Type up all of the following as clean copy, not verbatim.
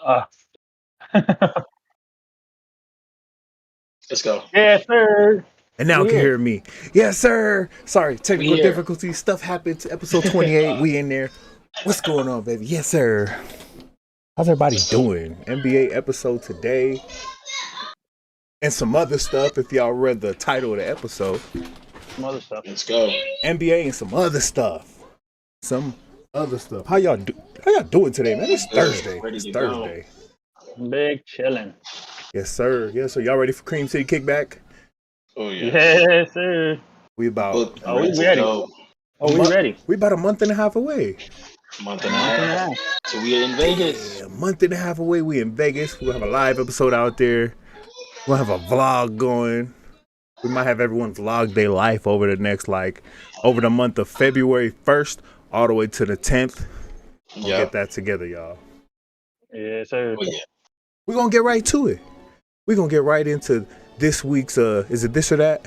Uh, Let's go. yes, sir. And now We can here. hear me. Yes, sir. Sorry, technical We here. difficulties. Stuff happened. Episode 28. We in there. What's going on, baby? Yes, sir. How's everybody doing? NBA episode today. And some other stuff if y'all read the title of the episode. Some other stuff. Let's go. NBA and some other stuff. Some other stuff. How y'all doing today, man? It's Thursday. Ready It's to Thursday. Big chillin'. Yes, sir. Yes, sir. Y'all ready for Cream City Kickback? Oh yeah. Yes, sir. We about Booked and Oh, we ready to ready. go. Oh, we ready. we about a month and a half away. Month and a half. So we in Vegas. Yeah, a month and a half away. We in Vegas. We'll have a live episode out there. We'll have a vlog going. We might have everyone vlog their life over the next, over the month of February 1st all the way to the 10th. We'll Yeah. get that together, y'all. Yes, sir. Oh yeah. We're going to get right to it. We're going to get right into this week's, is it this or that?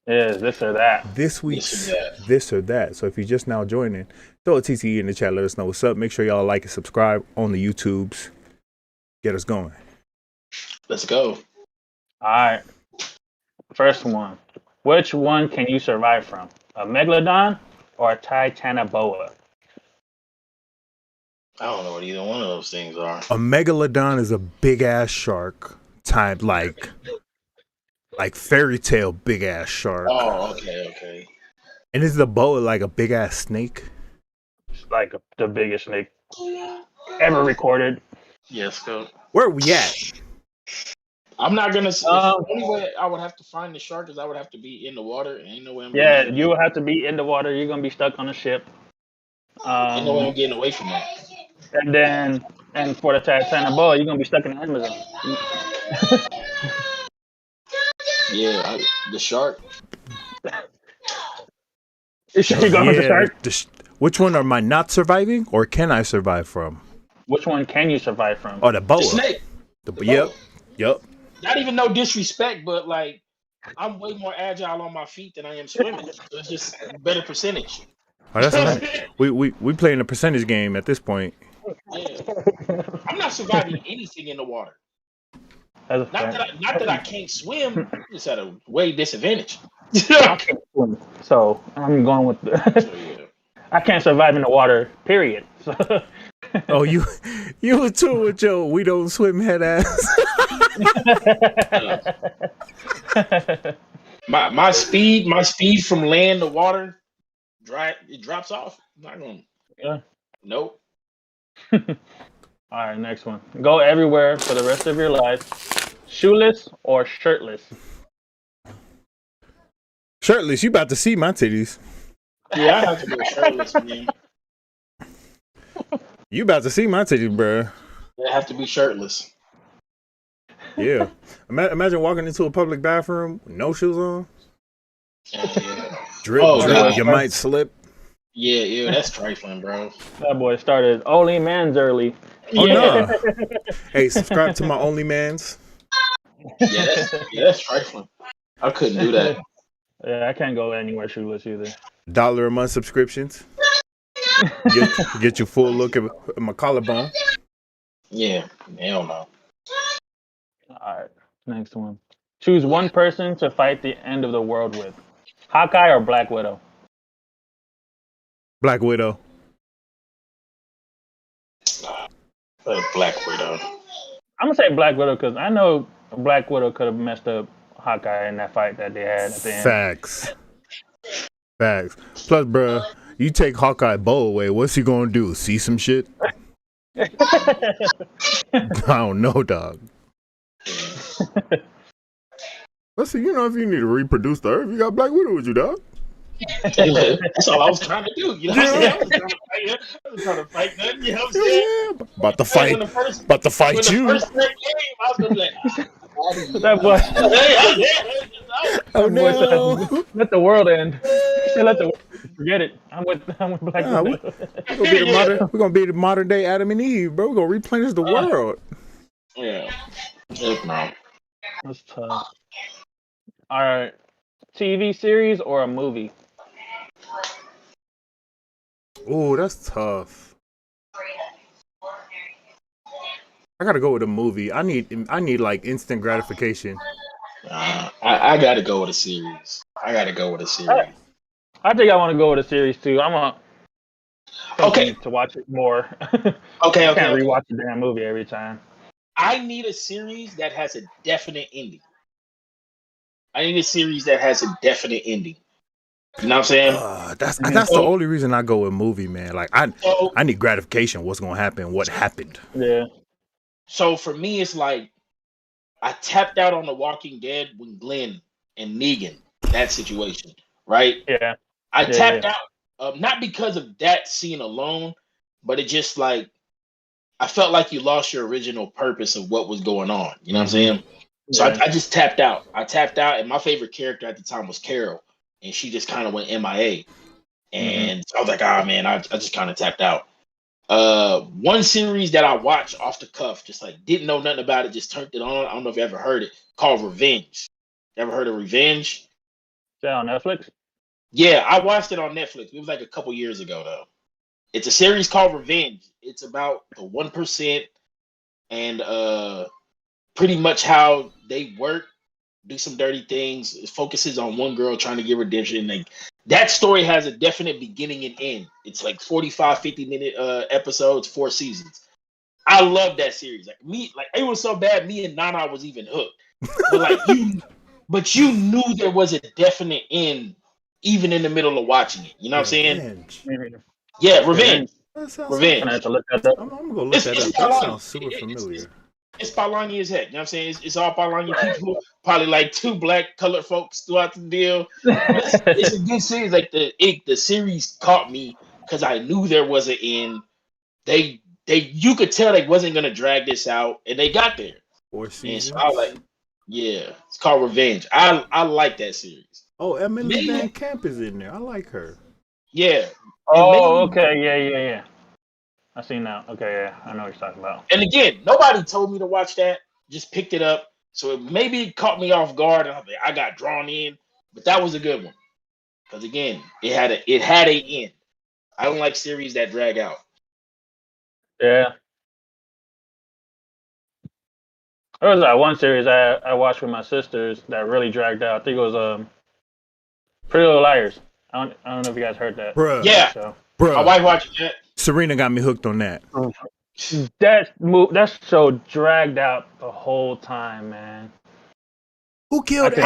Yes, this or that. This week's This or that. this or that. So if you're just now joining, throw a TTE in the chat. Let us know what's up. Make sure y'all like and subscribe on the YouTubes. Get us going. Let's go. All right. First one. Which one can you survive from? A Megalodon or a Titanoboa? I don't know what either one of those things are. A megalodon is a big ass shark type, like fairy tale big ass shark. Oh, okay. And is the boa like a big ass snake? It's like the biggest snake ever recorded. Yeah, let's go. Where are we at? I'm not gonna. Um, The only way I would have to find the shark is I would have to be in the water. Ain't no way I'm. Yeah, getting, you will have to be in the water. You're gonna be stuck on a ship. Ain't no way I'm getting away from that. And for the Titanoboa, you're gonna be stuck in the Amazon. Yeah, the shark. You sure you going with the shark? Which one am I not surviving, or can I survive from? Which one can you survive from? Oh, the boa. The snake. Yep. Not even no disrespect, but like I'm way more agile on my feet than I am swimming. So it's just a better percentage. Oh, that's right. We playing a percentage game at this point. Yeah. I'm not surviving anything in the water. That's a Not fact. that I can't swim. I'm just at a way disadvantage. I can't swim, so I'm going with the. So, yeah. I can't survive in the water. Period. So, Oh, you were too with your we don't swim head ass. My speed from land to water, it drops off. I'm not going. Yeah. Nope. All right, next one. Go everywhere for the rest of your life. Shoeless or shirtless? Shirtless, you about to see my titties. Yeah, I have to go shirtless, man. You about to see my titties, bruh. I have to be shirtless. Yeah. Imagine walking into a public bathroom with no shoes on. Yeah. Drip, Oh, God. you might slip. Yeah, that's trifling, bro. That boy started only man's early. Oh, no. Hey, subscribe to my OnlyMans. Yeah, that's trifling. I couldn't do that. Yeah, I can't go anywhere shoeless either. $1 a month subscriptions. Get you full look at my collarbone. Yeah, hell no. All right, next one. Choose one person to fight the end of the world with. Hawkeye or Black Widow? Black Widow. Black Widow. I'm gonna say Black Widow because I know Black Widow could have messed up Hawkeye in that fight that they had at the end. Facts. Plus, bruh, you take Hawkeye bow away, what's he gonna do? See some shit? I don't know, dog. Let's see, if you need to reproduce the earth, you got Black Widow with you, dog. That's all I was trying to do. You know what I'm saying? I was trying to fight nothing. You know what I'm saying? Yeah, about to fight you. When the first game, I was gonna be like, That boy. Oh That boy no. said, let the world end. He said, let the world forget it. I'm with Black Widow. We're gonna be the modern day Adam and Eve, bro. We're gonna replenish the world. yeah. Heck no. That's tough. All right. TV series or a movie? Oh, that's tough. I gotta go with a movie. I need like instant gratification. I gotta go with a series. I gotta go with a series. I think I want to go with a series too. I want something to watch it more. Okay. I can't rewatch the damn movie every time. I need a series that has a definite ending. I need a series that has a definite ending. You know what I'm saying? That's the only reason I go with movie, man. Like I need gratification. What's gonna happen? What happened? Yeah. So for me, it's like I tapped out on The Walking Dead when Glenn and Negan, that situation, right? Yeah. I tapped out, not because of that scene alone, but it just like I felt like you lost your original purpose of what was going on. You know what I'm saying? So I just tapped out. I tapped out, and my favorite character at the time was Carol, and she just kind of went MIA. And I was like, man, I just kind of tapped out. One series that I watched off the cuff, just like didn't know nothing about it, just turned it on. I don't know if you ever heard it, called Revenge. Ever heard of Revenge? Is that on Netflix? Yeah, I watched it on Netflix. It was like a couple years ago, though. It's a series called Revenge. It's about the 1% and pretty much how they work, do some dirty things. It focuses on one girl trying to get redemption. Like that story has a definite beginning and end. It's like 45, 50-minute episodes, 4 seasons. I love that series. Like it was so bad, me and Nana was even hooked. But you knew there was a definite end even in the middle of watching it. You know what I'm saying? Yeah, Revenge. Revenge. I have to look that up. I'm gonna go look that up. That sounds super familiar. It's Palani as heck. You know what I'm saying? It's all Palani people. Probably like 2 black colored folks throughout the deal. It's a good series. Like the series caught me because I knew there was an end. You could tell they wasn't gonna drag this out, and they got there. 4 seasons. And so I was like, yeah, it's called Revenge. I like that series. Oh, Emily Van Camp is in there. I like her. Yeah. Oh, okay. Yeah. I seen that. Okay, yeah. I know what you're talking about. And again, nobody told me to watch that. Just picked it up. So maybe it caught me off guard, and I got drawn in. But that was a good one. Because again, it had a end. I don't like series that drag out. Yeah. There was that one series I watched with my sisters that really dragged out. I think it was Pretty Little Liars. I don't know if you guys heard that. Bruh. Yeah. Bruh. My wife watched that. Serena got me hooked on that. That show dragged out the whole time, man. Who killed A?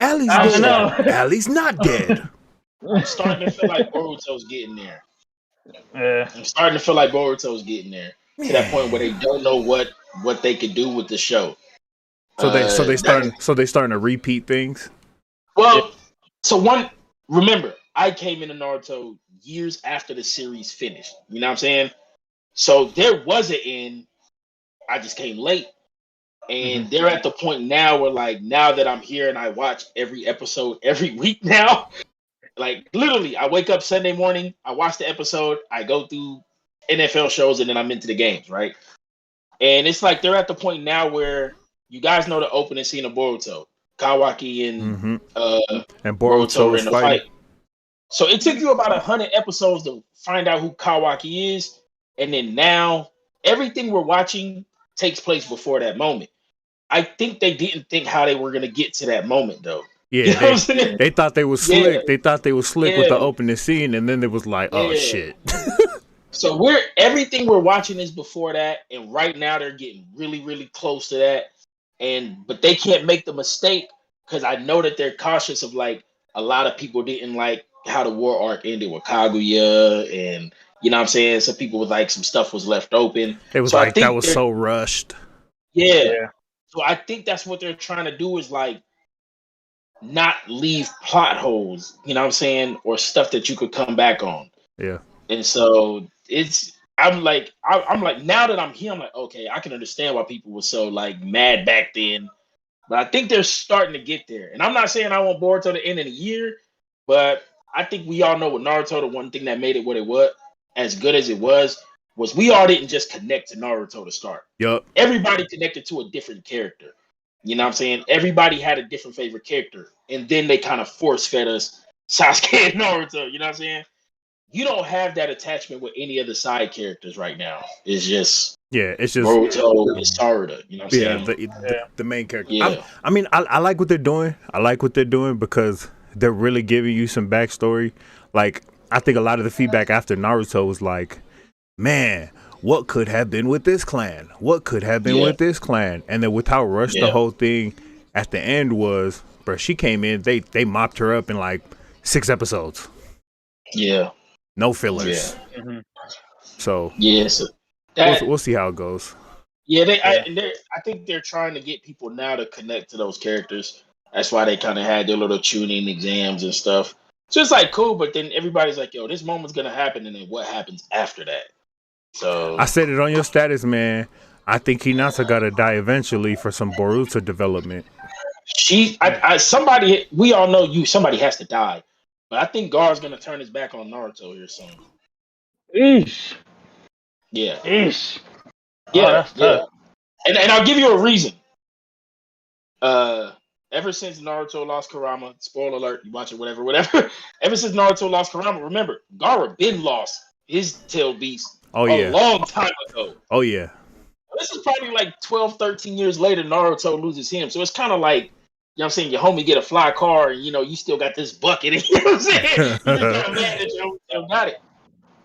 Allie's dead. Know. Allie's not dead. I'm starting to feel like Boruto's getting there. Yeah. I'm starting to feel like Boruto's getting there to that point where they don't know what they could do with the show. So they starting to repeat things. Well, remember, I came into Naruto years after the series finished. You know what I'm saying? So there was an end. I just came late. And they're at the point now where, like, now that I'm here and I watch every episode every week now, like, literally, I wake up Sunday morning, I watch the episode, I go through NFL shows, and then I'm into the games, right? And it's like they're at the point now where you guys know the opening scene of Boruto. Kawaki and Boruto are in the fight. So it took you about 100 episodes to find out who Kawaki is. And then now, everything we're watching takes place before that moment. I think they didn't think how they were going to get to that moment, though. Yeah, you know they thought they was slick. Yeah. They thought they was slick with the opening scene, and then it was like, oh, shit. So everything we're watching is before that, and right now they're getting really, really close to that. But they can't make the mistake because I know that they're cautious of, like, a lot of people didn't like how the war arc ended with Kaguya, and you know what I'm saying? Some people was like, some stuff was left open. It was like that was so rushed. Yeah. So I think that's what they're trying to do is like not leave plot holes, you know what I'm saying, or stuff that you could come back on. Yeah. And so I'm like now that I'm here, I'm like, okay, I can understand why people were so like mad back then. But I think they're starting to get there. And I'm not saying I want Boruto to end in a year, but I think we all know with Naruto, the one thing that made it what it was, as good as it was we all didn't just connect to Naruto to start. Yup. Everybody connected to a different character. You know what I'm saying? Everybody had a different favorite character. And then they kind of force-fed us Sasuke and Naruto. You know what I'm saying? You don't have that attachment with any of the side characters right now. It's just Yeah, it's just Boruto and Sarada. You know what I'm yeah, saying? the main character. Yeah. I mean, I like what they're doing. I like what they're doing because they're really giving you some backstory. Like, I think a lot of the feedback after Naruto was like, man, what could have been with this clan? What could have been with this clan? And then with how rushed the whole thing at the end was, bro, she came in, they mopped her up in like 6 episodes. Yeah. No fillers. Yeah. Mm-hmm. So so we'll see how it goes. Yeah, I think they're trying to get people now to connect to those characters. That's why they kind of had their little tuning exams and stuff. So it's like cool, but then everybody's like, "Yo, this moment's gonna happen," and then what happens after that? So I said it on your status, man. I think Hinata gotta die eventually for some Boruto development. Somebody, we all know somebody has to die, but I think Gar's gonna turn his back on Naruto here soon. Eesh. Yeah. Eesh. Yeah, that's tough. And I'll give you a reason. Ever since Naruto lost Kurama, spoiler alert, you watch it, whatever. Ever since Naruto lost Kurama, remember, Gaara been lost his tail beast a long time ago. Oh, yeah. This is probably like 12, 13 years later, Naruto loses him. So it's kind of like, you know what I'm saying, your homie get a fly car and, you still got this bucket. You know what I'm saying? You're kind of mad that you don't got it.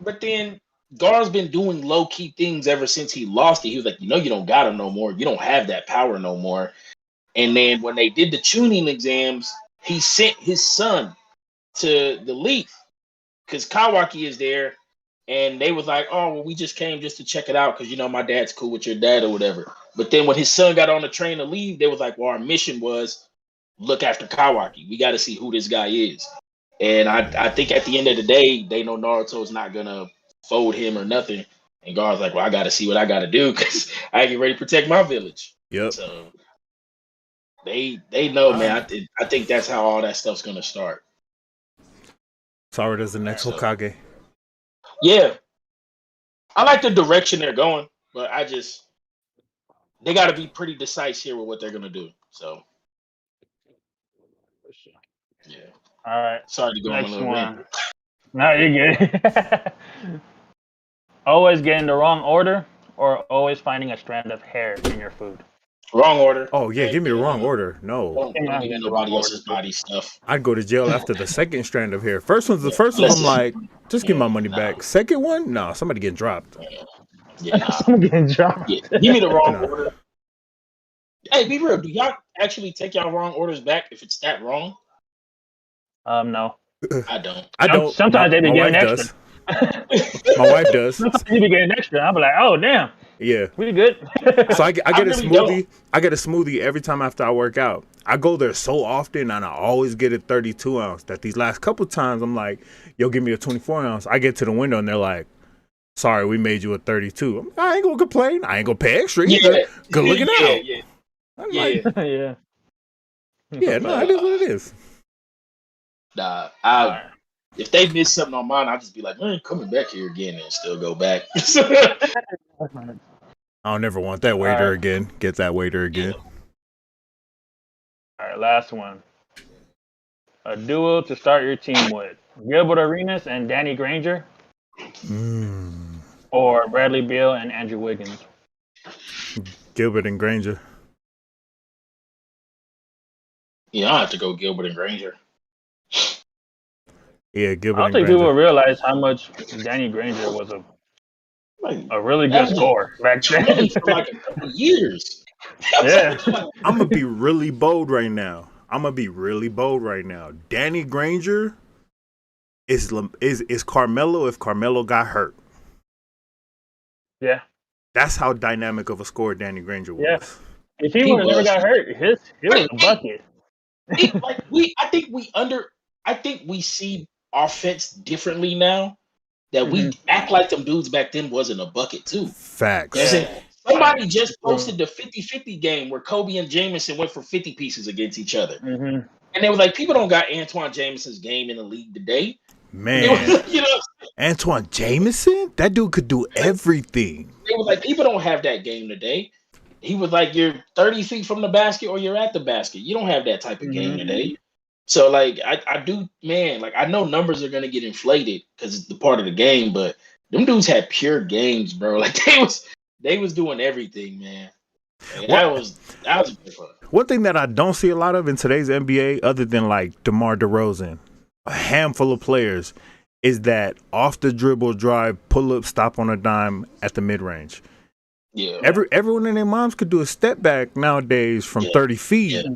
But then Gar's been doing low-key things ever since he lost it. He was like, you don't got him no more. You don't have that power no more. And then when they did the tuning exams, he sent his son to the Leaf because Kawaki is there. And they was like, oh, well, we just came just to check it out because, my dad's cool with your dad or whatever. But then when his son got on the train to leave, they was like, well, our mission was look after Kawaki. We got to see who this guy is. And I think at the end of the day, they know Naruto's not going to fold him or nothing. And Gar's like, well, I got to see what I got to do because I get ready to protect my village. Yep. So they know, man. I think that's how all that stuff's going to start. Sarada's the next Hokage. Yeah. I like the direction they're going, but they got to be pretty decisive here with what they're going to do. So, yeah. All right. Sorry to go next on a little one. No, you're good. Always getting the wrong order or always finding a strand of hair in your food? Wrong order. Oh, yeah, give me the wrong order. No. Don't get nobody else's body stuff. I'd go to jail after the second strand of hair. First one, I'm like, just give my money back. Second one, no, somebody getting dropped. Yeah, Somebody getting dropped. Yeah. Give me the wrong order. Hey, be real. Do y'all actually take y'all wrong orders back if it's that wrong? No. I don't. I don't. Sometimes they be getting extra. My wife does. Sometimes you be getting extra. I'm like, oh damn. Yeah. We good. So I get a really smoothie. don't. I get a smoothie every time after I work out. I go there so often and I always get a 32 ounce that these last couple times I'm like, yo, give me a 24 ounce. I get to the window and they're like, sorry, we made you a 32. I ain't gonna complain. I ain't gonna pay extra either. Yeah. Good looking out. Yeah. I'm Yeah. like, yeah. yeah, no, it is what it is. Nah, if they miss something on mine, I'll just be like, I ain't coming back here again and still go back. I'll never want that waiter again. Get that waiter again. All right, last one. A duo to start your team with: Gilbert Arenas and Danny Granger, or Bradley Beal and Andrew Wiggins. Gilbert and Granger. Yeah, I have to go Gilbert and Granger. Yeah, Gilbert I and don't think Granger. people realize how much Danny Granger was a really good scorer back then. For like a couple of years. Yeah. I'm gonna be really bold right now. Danny Granger is Carmelo if Carmelo got hurt. Yeah. That's how dynamic of a scorer Danny Granger was. Yeah. If he would have never got hurt, he was a bucket. I think we see offense differently now. That we act like them dudes back then wasn't a bucket too. Facts. You know what I'm saying? Somebody just posted the 50-50 game where Kobe and Jameson went for 50 pieces against each other. Mm-hmm. And they was like, people don't got Antoine Jameson's game in the league today. Man, Antoine Jameson? That dude could do everything. They was like, people don't have that game today. He was like, you're 30 feet from the basket or you're at the basket. You don't have that type of game today. So, like, I do, man, like, I know numbers are going to get inflated because it's the part of the game, but them dudes had pure games, bro. Like, they was doing everything, man. Like, What? that was good fun. One thing that I don't see a lot of in today's NBA, other than like DeMar DeRozan, a handful of players, is that off the dribble drive, pull up, stop on a dime at the mid range. Yeah. Everyone and their moms could do a step back nowadays from 30 feet. Yeah.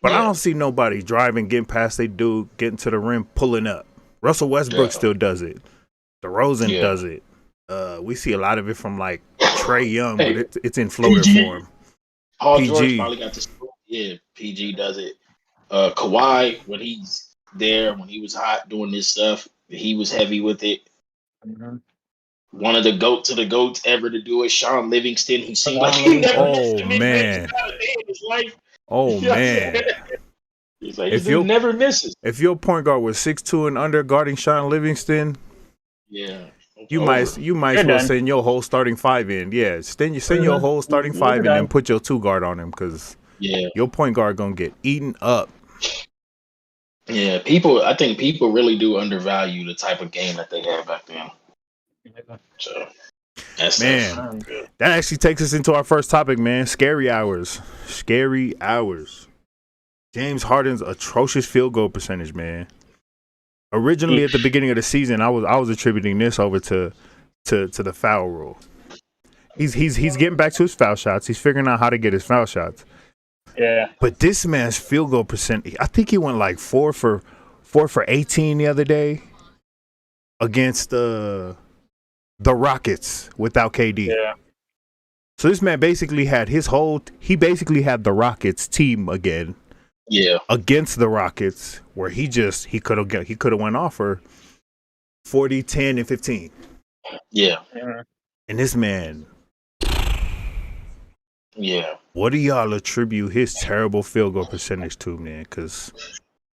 But I don't see nobody driving, getting past they dude, getting to the rim, pulling up. Russell Westbrook still does it. DeRozan does it. We see a lot of it from like Trae Young, but it's in floater form. Paul George probably got this. Yeah, PG does it. Kawhi, when he's there, when he was hot doing this stuff, he was heavy with it. Mm-hmm. One of the GOATs of the GOATs ever to do it, Sean Livingston, who seemed like he never missed a mid-range shot a day in his life. Oh, man. He's like, this dude never misses. If your point guard was 6'2" and under guarding Sean Livingston, you might as well send your whole starting five in. Yeah, send your whole starting five in and put your 2 guard on him because your point guard going to get eaten up. Yeah, I think people really do undervalue the type of game that they had back then. So, that actually takes us into our first topic, man. Scary hours. James Harden's atrocious field goal percentage, man. Originally, at the beginning of the season, I was attributing this over to the foul rule. He's getting back to his foul shots. He's figuring out how to get his foul shots. Yeah. But this man's field goal percentage, I think he went like 4 for 18 the other day against the Rockets without KD. Yeah. So this man basically had the Rockets team again. Yeah. Against the Rockets, where he could have went off for 40, 10, and 15. Yeah. And this man. Yeah. What do y'all attribute his terrible field goal percentage to, man? Because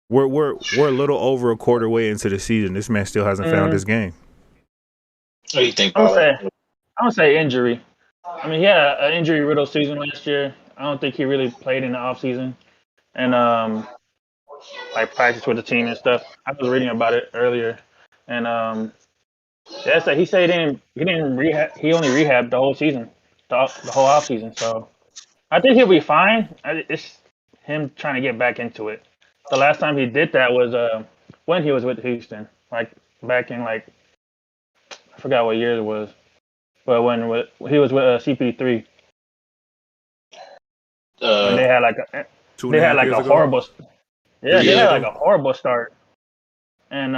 we're a little over a quarter way into the season. This man still hasn't found his game. What do you think? I would say injury. I mean, he had an injury-riddled season last year. I don't think he really played in the offseason. And like practice with the team and stuff. I was reading about it earlier. And he said he didn't rehab. He only rehabbed the whole season, the whole off season. So I think he'll be fine. It's him trying to get back into it. The last time he did that was when he was with Houston, like back in like I forgot what year it was, but when he was with CP3, and they had like a horrible. Yeah, they had like a horrible start, and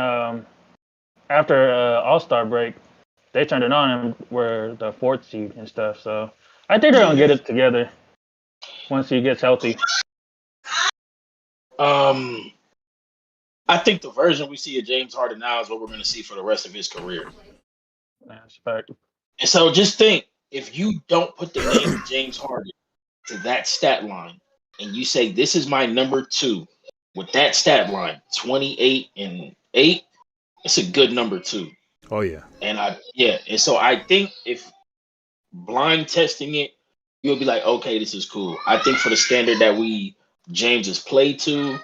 after All-Star break, they turned it on and were the 4th seed and stuff. So I think they're gonna get it together once he gets healthy. I think the version we see of James Harden now is what we're going to see for the rest of his career. That's fact. And so just think, if you don't put the name of James Harden to that stat line, and you say this is my number 2 with that stat line, 28 and 8, it's a good number 2. Oh yeah. And and so I think if blind testing it, you'll be like, okay, this is cool. I think for the standard that James has played to,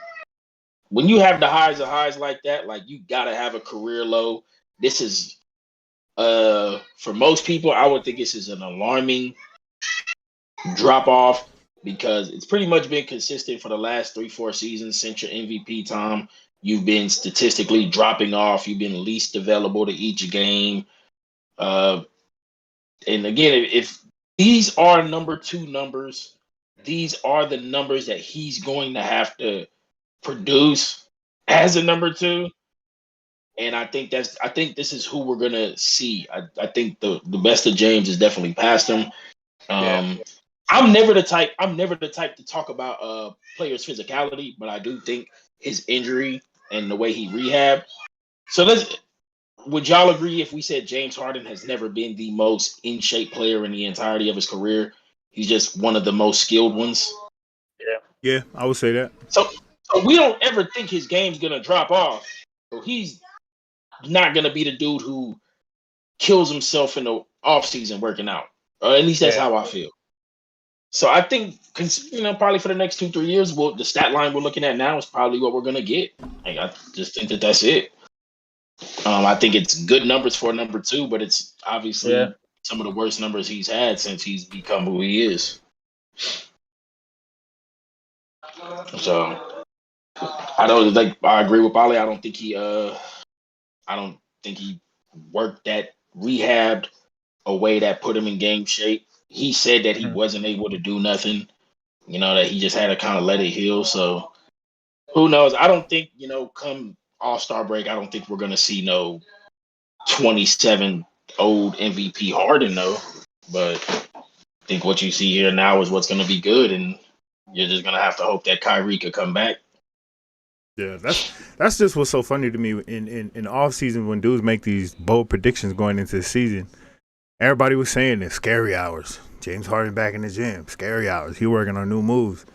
when you have the highs of highs like that, like you gotta have a career low. This is for most people, I would think this is an alarming drop off because it's pretty much been consistent for the last 3-4 seasons since your MVP time. You've been statistically dropping off. You've been least available to each game. And again, if these are number 2 numbers, these are the numbers that he's going to have to produce as a number 2. And I think this is who we're gonna see. I think the best of James is definitely past him. I'm never the type to talk about players' physicality, but I do think his injury and the way he rehabbed. So would y'all agree if we said James Harden has never been the most in shape player in the entirety of his career? He's just one of the most skilled ones. Yeah, I would say that. So we don't ever think his game's gonna drop off. So he's not gonna be the dude who kills himself in the off season working out. Or at least that's how I feel. So I think, probably for the next 2-3 years, the stat line we're looking at now is probably what we're gonna get. Like, I just think that's it. I think it's good numbers for a number 2, but it's obviously some of the worst numbers he's had since he's become who he is. So I agree with Bali. I don't think he worked that rehabbed a way that put him in game shape. He said that he wasn't able to do nothing, that he just had to kind of let it heal. So who knows? I don't think, come All-Star break, I don't think we're going to see no 27 old MVP Harden, though. But I think what you see here now is what's going to be good, and you're just going to have to hope that Kyrie could come back. Yeah, that's just what's so funny to me in off season when dudes make these bold predictions going into the season. Everybody was saying it's scary hours. James Harden back in the gym. Scary hours. He working on new moves.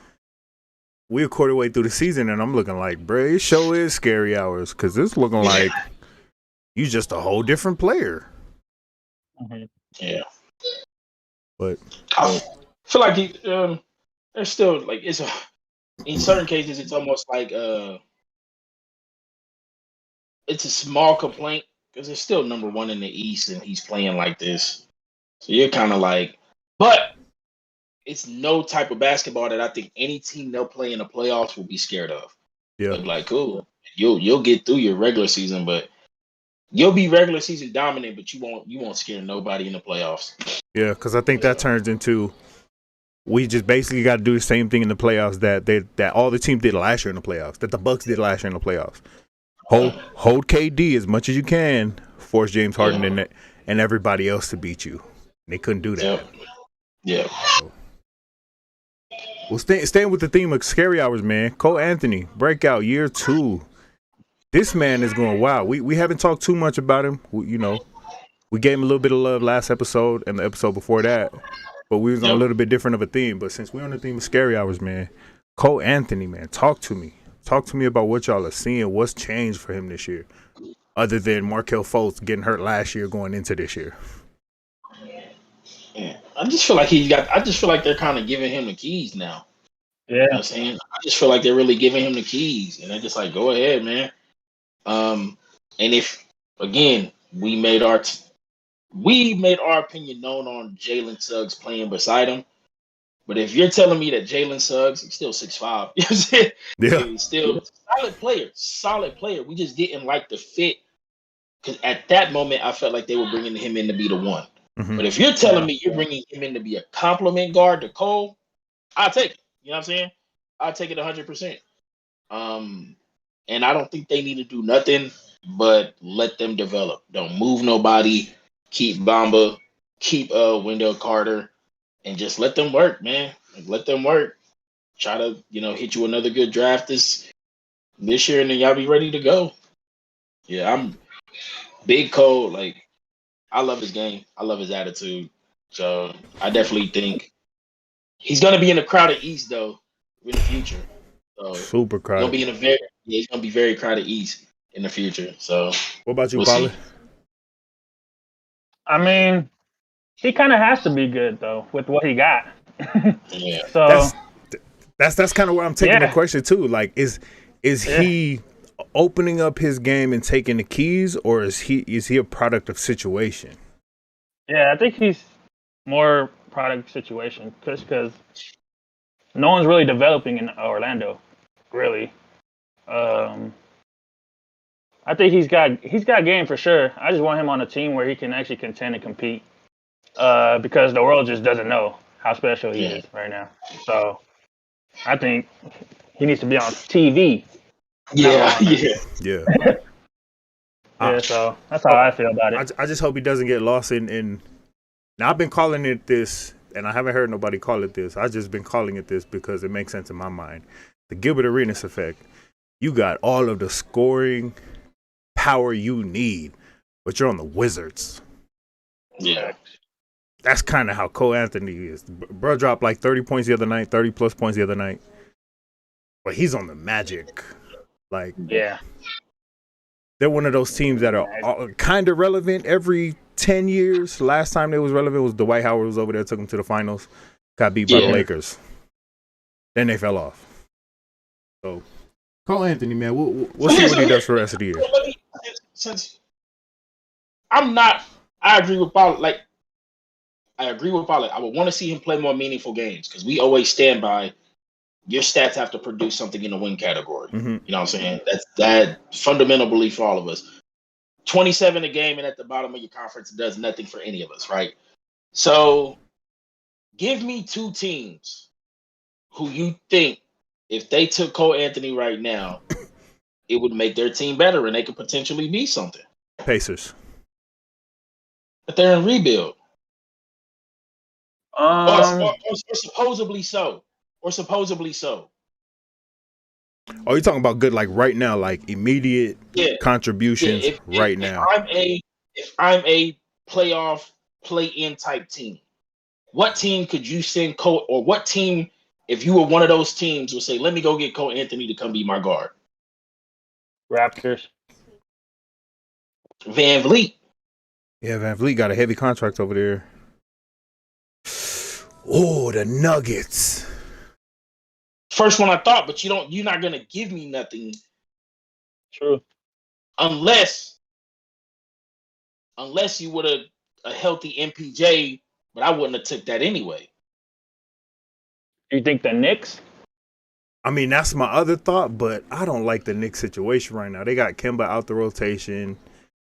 We're a quarter way through the season, and I'm looking like, bro, it show is scary hours because it's looking like you just a whole different player. Yeah. But I feel like there's still like in certain cases it's almost like it's a small complaint because it's still number one in the East and he's playing like this. So you're kind of like, but it's no type of basketball that I think any team they'll play in the playoffs will be scared of. yeah, They'll be like, cool, you'll get through your regular season, but you'll be regular season dominant, but you won't scare nobody in the playoffs. Yeah, because I think that turns into we just basically got to do the same thing in the playoffs that all the teams did last year in the playoffs, that the Bucks did last year in the playoffs. Hold KD as much as you can, force James Harden and everybody else to beat you. They couldn't do that. Yeah. So, well, staying with the theme of scary hours, man. Cole Anthony, breakout year 2. This man is going wild. We haven't talked too much about him. We gave him a little bit of love last episode and the episode before that, but we was on a little bit different of a theme. But since we're on the theme of scary hours, man, Cole Anthony, man, talk to me. Talk to me about what y'all are seeing. What's changed for him this year, other than Markelle Fultz getting hurt last year going into this year. Yeah. I just feel like they're kind of giving him the keys now. Yeah. You know what I'm saying? I just feel like they're really giving him the keys, and they're just like, go ahead, man. And if again we made our opinion known on Jalen Suggs playing beside him, but if you're telling me that Jalen Suggs is still 6'5", you know what I'm saying? Yeah, He's still solid player. We just didn't like the fit because at that moment I felt like they were bringing him in to be the one. mm-hmm. But if you're telling me you're bringing him in to be a complement guard to Cole, I'll take it. You know what I'm saying? I'll take it 100%. And I don't think they need to do nothing but let them develop. Don't move nobody. Keep Bamba. Keep Wendell Carter. And just let them work, man. Let them work. Try to, hit you another good draft this year, and then y'all be ready to go. Yeah, I'm big Cole. Like, I love his game. I love his attitude. So I definitely think he's gonna be in the crowded East though in the future. So super crowded. He's gonna be very crowded East in the future. So what about you, Paulie? I mean, he kind of has to be good though with what he got. Yeah. So that's kind of where I'm taking the question too. Like, is he opening up his game and taking the keys, or is he a product of situation? Yeah, I think he's more product situation because no one's really developing in Orlando, really. I think he's got game for sure. I just want him on a team where he can actually contend and compete, because the world just doesn't know how special he is right now. So I think he needs to be on TV. Yeah. So that's how I feel about it. I just hope he doesn't get lost in. Now, I've been calling it this, and I haven't heard nobody call it this. I've just been calling it this because it makes sense in my mind. The Gilbert Arenas effect. You got all of the scoring power you need, but you're on the Wizards. Yeah. That's kind of how Cole Anthony is. Bro dropped like 30 points the other night, 30-plus points the other night. But he's on the Magic. Like, yeah. They're one of those teams that are kind of relevant every 10 years. Last time they was relevant was Dwight Howard was over there, took them to the finals, got beat by the Lakers. Then they fell off. So, Cole Anthony, man, we'll see what he does for the rest of the year. Since I agree with Paul, like, I agree with Pollard. I would want to see him play more meaningful games because we always stand by your stats have to produce something in the win category. Mm-hmm. You know what I'm saying? That's that fundamental belief for all of us. 27 a game and at the bottom of your conference does nothing for any of us, right? So give me two teams who you think if they took Cole Anthony right now, it would make their team better and they could potentially be something. Pacers. But they're in rebuild. Or supposedly so. Or supposedly so. Oh, you're talking about good, like right now, like immediate contributions right now. If I'm a playoff play-in type team, what team could you send Cole, or what team, if you were one of those teams, would say, "Let me go get Cole Anthony to come be my guard"? Raptors. Van Vliet. Yeah, Van Vliet got a heavy contract over there. Oh, the Nuggets. First one I thought, but you're not gonna give me nothing. True. Unless you would have a healthy MPJ, but I wouldn't have took that anyway. You think the Knicks? I mean, that's my other thought, but I don't like the Knicks situation right now. They got Kemba out the rotation.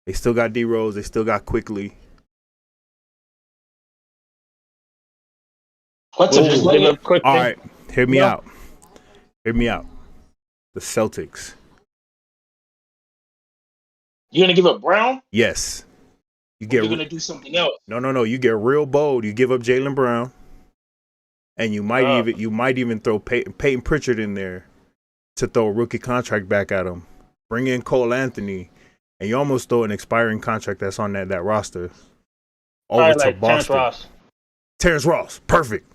They still got D Rose. They still got Quickly. All right, hear me out. Hear me out. The Celtics. You're gonna give up Brown? Yes. You're gonna do something else. No. You get real bold. You give up Jaylen Brown, and you might even throw Peyton Pritchard in there to throw a rookie contract back at him. Bring in Cole Anthony, and you almost throw an expiring contract that's on that roster over to Boston. Terrence Ross, perfect.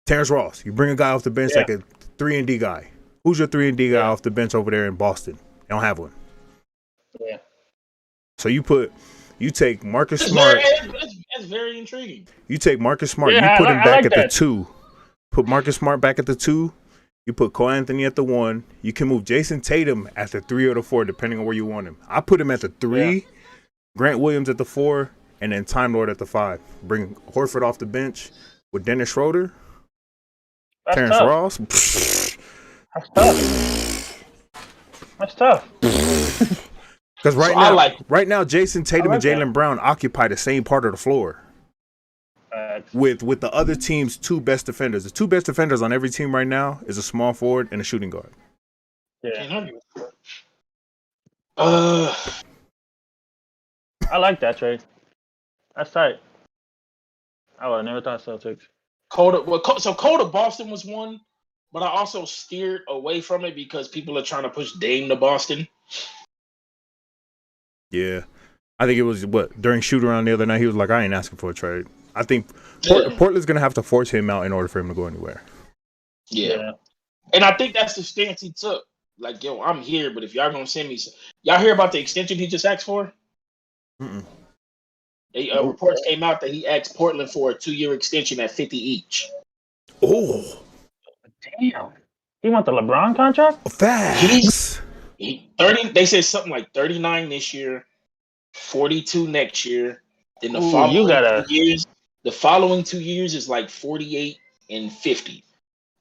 Terrence Ross. You bring a guy off the bench like a 3-and-D guy. Who's your 3-and-D guy off the bench over there in Boston? They don't have one. Yeah. So you take Marcus Smart. That's very intriguing. You take Marcus Smart. You put him back at the 2. Put Marcus Smart back at the 2. You put Cole Anthony at the 1. You can move Jason Tatum at the 3 or the 4, depending on where you want him. I put him at the 3, Grant Williams at the 4, and then Time Lord at the 5. Bring Horford off the bench with Dennis Schroeder. That's Terrence tough. Ross. That's tough. Because right now, Jason Tatum and Jaylen Brown occupy the same part of the floor. With the other team's 2 best defenders. The 2 best defenders on every team right now is a small forward and a shooting guard. Yeah. I like that trade. That's tight. I would have never thought Celtics. Cole to Boston was one, but I also steered away from it because people are trying to push Dame to Boston. Yeah. I think it was, during shoot-around the other night, he was like, I ain't asking for a trade. I think Portland's going to have to force him out in order for him to go anywhere. Yeah. And I think that's the stance he took. Like, yo, I'm here, but if y'all going to send me... Y'all hear about the extension he just asked for? Mm-mm. Reports came out that he asked Portland for a 2-year extension at $50 each. Oh. Damn. He want the LeBron contract? Facts. They said something like 39 this year, 42 next year. Then the following 2 years is like 48 and 50.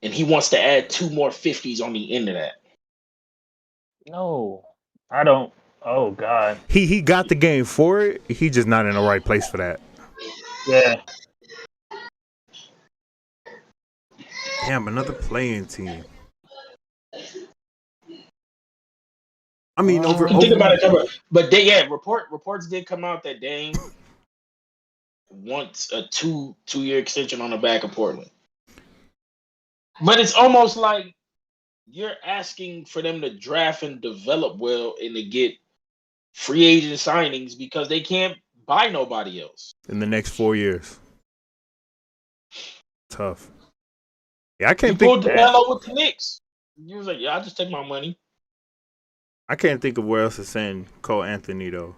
And he wants to add 2 more 50s on the end of that. No. I don't. Oh, God. He got the game for it. He just not in the right place for that. Yeah. Damn, another playing team. I mean, think about it, but reports did come out that Dame wants a two-year extension on the back of Portland. But it's almost like you're asking for them to draft and develop well and to get free agent signings because they can't buy nobody else in the next 4 years. Tough. Yeah, I can't think. Pulled the bell with the Knicks. He was like, "Yeah, I'll just take my money." I can't think of where else to send Cole Anthony though.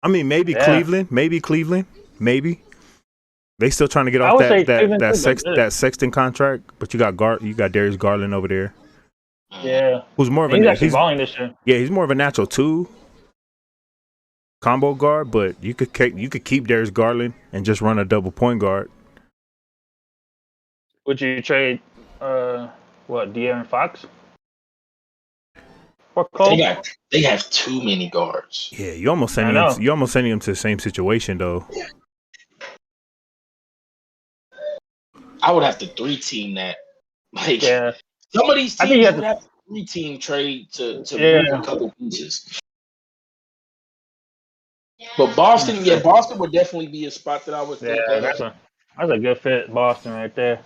I mean, maybe Cleveland. Maybe. They still trying to get off that Sexton contract, but you got Darius Garland over there. Yeah, who's more of he's actually balling this year. Yeah, he's more of a natural 2. combo guard, but you could keep Darius Garland and just run a double point guard. Would you trade De'Aaron Fox for Cole? They have too many guards. Yeah, you almost sending him to the same situation though. I would have to 3-team that. Like, some of these teams would have to 3-team trade to move a couple pieces. But Boston would definitely be a spot that I would think. Yeah, that's a good fit, Boston right there.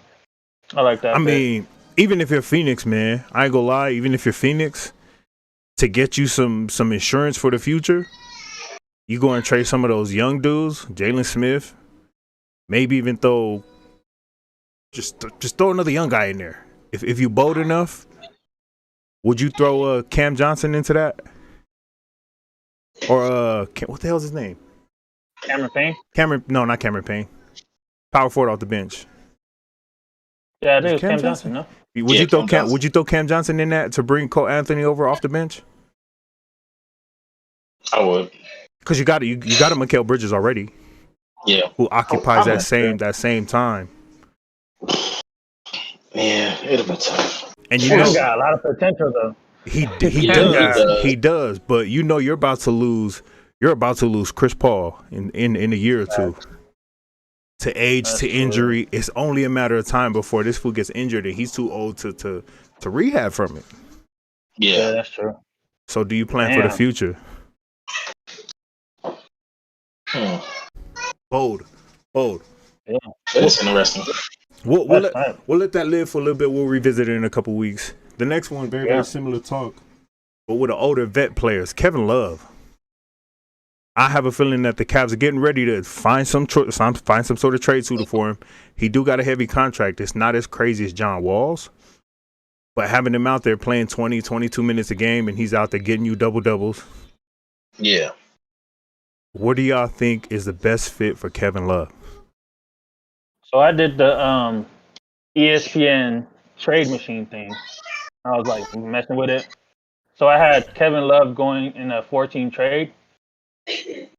I like that. I mean, even if you're Phoenix, man, I ain't gonna lie. Even if you're Phoenix, to get you some insurance for the future, you go and trade some of those young dudes, Jalen Smith, maybe even throw another young guy in there. If you bold enough, would you throw Cam Johnson into that? Or what the hell's his name? Cameron Payne? No, not Cameron Payne. Power forward off the bench. Yeah, I think it's Cam Johnson. No. Would you throw Cam Johnson in that to bring Cole Anthony over off the bench? I would. Because you got a Mikal Bridges already. Yeah. Who occupies that same time. Man, it'll be tough. And you know, got a lot of potential though. He does, but you know you're about to lose Chris Paul in a year or two. To age, to injury. It's only a matter of time before this fool gets injured and he's too old to rehab from it. Yeah, that's true. So do you plan for the future? Bold. Yeah. That's interesting. We'll let that live for a little bit. We'll revisit it in a couple weeks. The next one, very similar talk, but with the older vet players. Kevin Love. I have a feeling that the Cavs are getting ready to find some sort of trade suitor for him. He do got a heavy contract. It's not as crazy as John Wall's, but having him out there playing 20, 22 minutes a game and he's out there getting you double-doubles. Yeah. What do y'all think is the best fit for Kevin Love? So I did the ESPN trade machine thing. I was like messing with it. So I had Kevin Love going in a 14 trade. He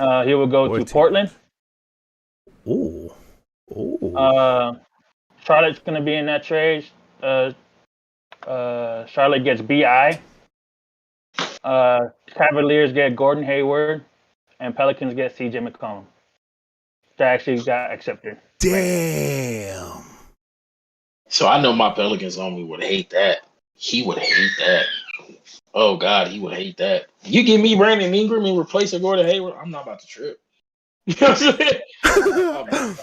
would go 14. To Portland. Ooh. Charlotte's gonna be in that trade. Charlotte gets BI. Cavaliers get Gordon Hayward, and Pelicans get CJ McCollum. That actually got accepted. Damn. So I know my Pelicans homie would hate that. He would hate that. Oh God, he would hate that. You give me Brandon Ingram and replace a Gordon Hayward, I'm not about to trip. You know what I'm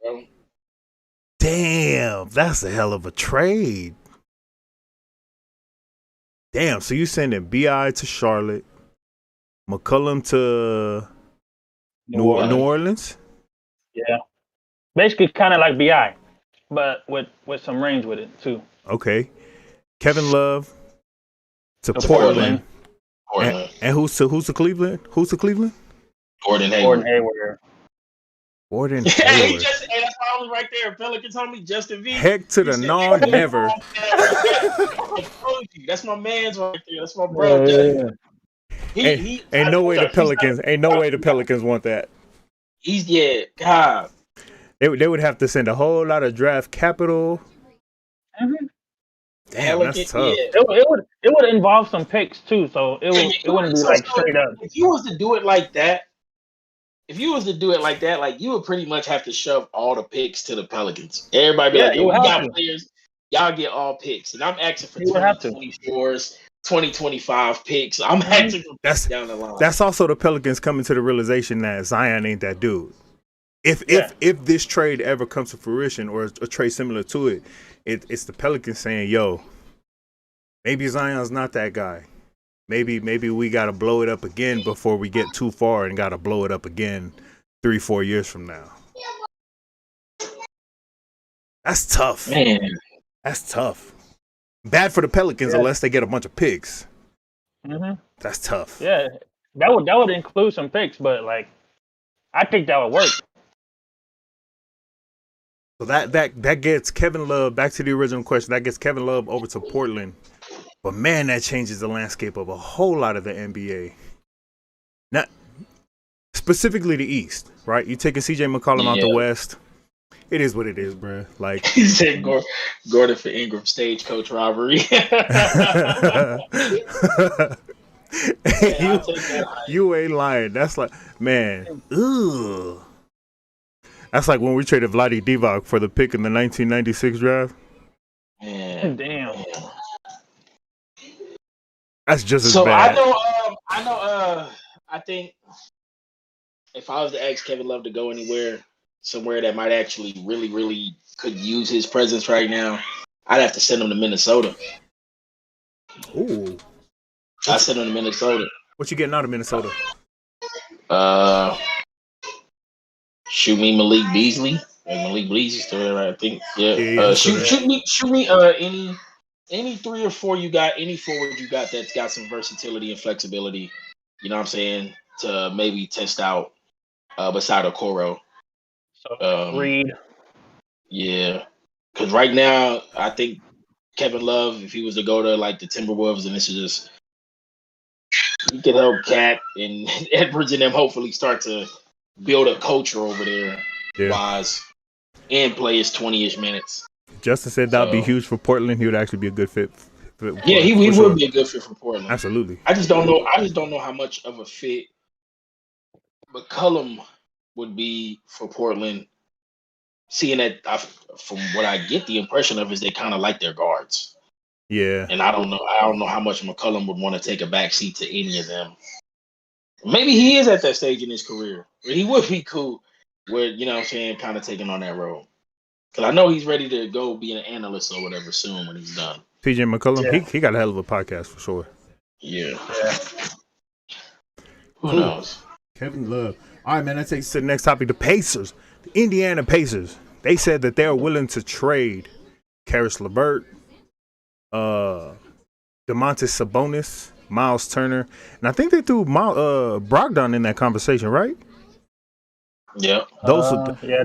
saying? Damn, that's a hell of a trade. Damn, so you sending BI to Charlotte, McCollum to New Orleans? Yeah. Basically kind of like BI, but with some range with it too. Okay. Kevin Love to Portland. And who's to Cleveland? Who's to Cleveland? Gordon Hayward. Gordon Hey, Hayward. that's my homie right there. Pelicans homie, Justin V. Heck to the no, never. I told you, that's my man's right there. That's my bro. Ain't no way the Pelicans want that. God. They would have to send a whole lot of draft capital. Mm-hmm. Damn, that's tough. Yeah. It would involve some picks too, so it wouldn't be like straight up. If you was to do it like that, like you would pretty much have to shove all the picks to the Pelicans. Everybody be like, "Yo, we got players. Y'all get all picks," and I'm asking for 2024s, 2025 picks. I'm asking for picks down the line. That's also the Pelicans coming to the realization that Zion ain't that dude. If this trade ever comes to fruition or a trade similar to it, it's the Pelicans saying, "Yo, maybe Zion's not that guy. Maybe we got to blow it up again before we get too far and got to blow it up again 3-4 years from now." That's tough. Man. That's tough. Bad for the Pelicans unless they get a bunch of picks. Mm-hmm. That's tough. Yeah, that would include some picks, but like, I think that would work. So that gets Kevin Love back to the original question. That gets Kevin Love over to Portland. But man, that changes the landscape of a whole lot of the NBA. specifically the East, right? You taking CJ McCollum out the Yeah. West. It is what it is, bro. Like He said Gordon for Ingram stagecoach robbery. Man, I'll take that. you ain't lying. That's like, man, ugh. That's like when we traded Vlade Divac for the pick in the 1996 draft. Man, Damn. man. That's just as So bad. I think if I was to ask Kevin Love to go somewhere that might actually really, really could use his presence right now, I'd have to send him to Minnesota. Ooh, I send him to Minnesota. what you getting out of Minnesota? Shoot me Malik Beasley. Malik Beasley's still there, right? I think. Yeah. Yeah, Shoot me any 3 or 4 you got, any forward you got that's got some versatility and flexibility, you know what I'm saying, to maybe test out beside Okoro. So Reed. Yeah. Because right now, I think Kevin Love, if he was to go to like the Timberwolves, and this is just, he could help Cat and Edwards and them hopefully start to build a culture over there, wise, and play his 20-ish minutes. Justin said that'd be huge for Portland. He would actually be a good fit. Yeah, he would be a good fit for Portland. Absolutely. I just don't know how much of a fit McCollum would be for Portland. Seeing that, from what I get the impression of, is they kind of like their guards. Yeah. And I don't know how much McCollum would want to take a backseat to any of them. Maybe he is at that stage in his career where he would be cool with, you know what I'm saying, kind of taking on that role. Because I know he's ready to go be an analyst or whatever soon when he's done. TJ McCollum, he got a hell of a podcast for sure. Yeah. Who knows? Kevin Love. All right, man, that takes us to the next topic. The Pacers. The Indiana Pacers. They said that they're willing to trade Karis LeVert, Domantas Sabonis, Miles Turner, and I think they threw Brogdon in that conversation, right? Yeah. Those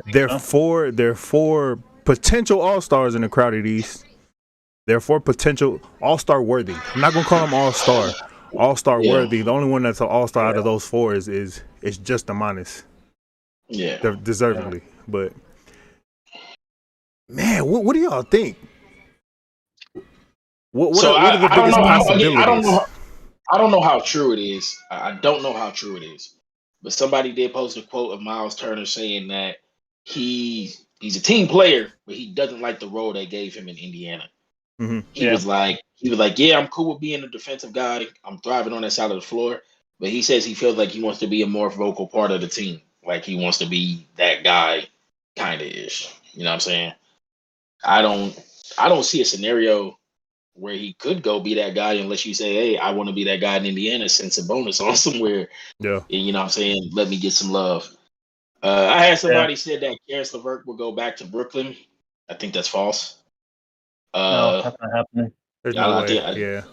they're four potential all-stars in the crowded East. They're 4 potential all-star worthy. I'm not gonna call them all-star. All-star worthy. The only one that's an all-star out of those 4 is just Domantas. Yeah. Deservedly. But man, what do y'all think? What are the biggest possibilities? I don't know how true it is. I don't know how true it is. But somebody did post a quote of Miles Turner saying that he's a team player, but he doesn't like the role they gave him in Indiana. Mm-hmm. He was like, yeah, I'm cool with being a defensive guy. I'm thriving on that side of the floor. But he says he feels like he wants to be a more vocal part of the team. Like he wants to be that guy, kind of ish. You know what I'm saying? I don't see a scenario where he could go be that guy unless you say, hey, I want to be that guy in Indiana, send some bonus on somewhere. Yeah. And, you know what I'm saying? Let me get some love. I had somebody said that Karis LeVert will go back to Brooklyn. I think that's false. No, that's not happening. There's no way.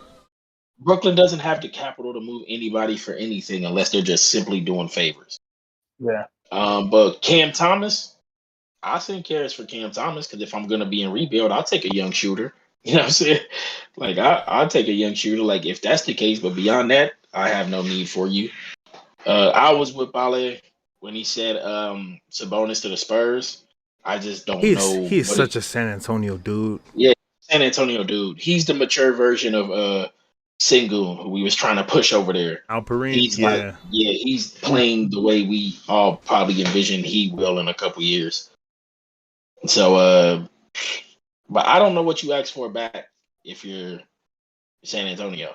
Brooklyn doesn't have the capital to move anybody for anything unless they're just simply doing favors. Yeah. But Cam Thomas, I send Karis for Cam Thomas because if I'm going to be in rebuild, I'll take a young shooter. You know what I'm saying? Like, I'll take a young shooter, like, if that's the case. But beyond that, I have no need for you. I was with Bale when he said Sabonis to the Spurs. I just don't know. He's such a San Antonio dude. Yeah, San Antonio dude. He's the mature version of Sengun, who we was trying to push over there. Alperin, he's playing the way we all probably envision he will in a couple years. So, but I don't know what you ask for back if you're San Antonio.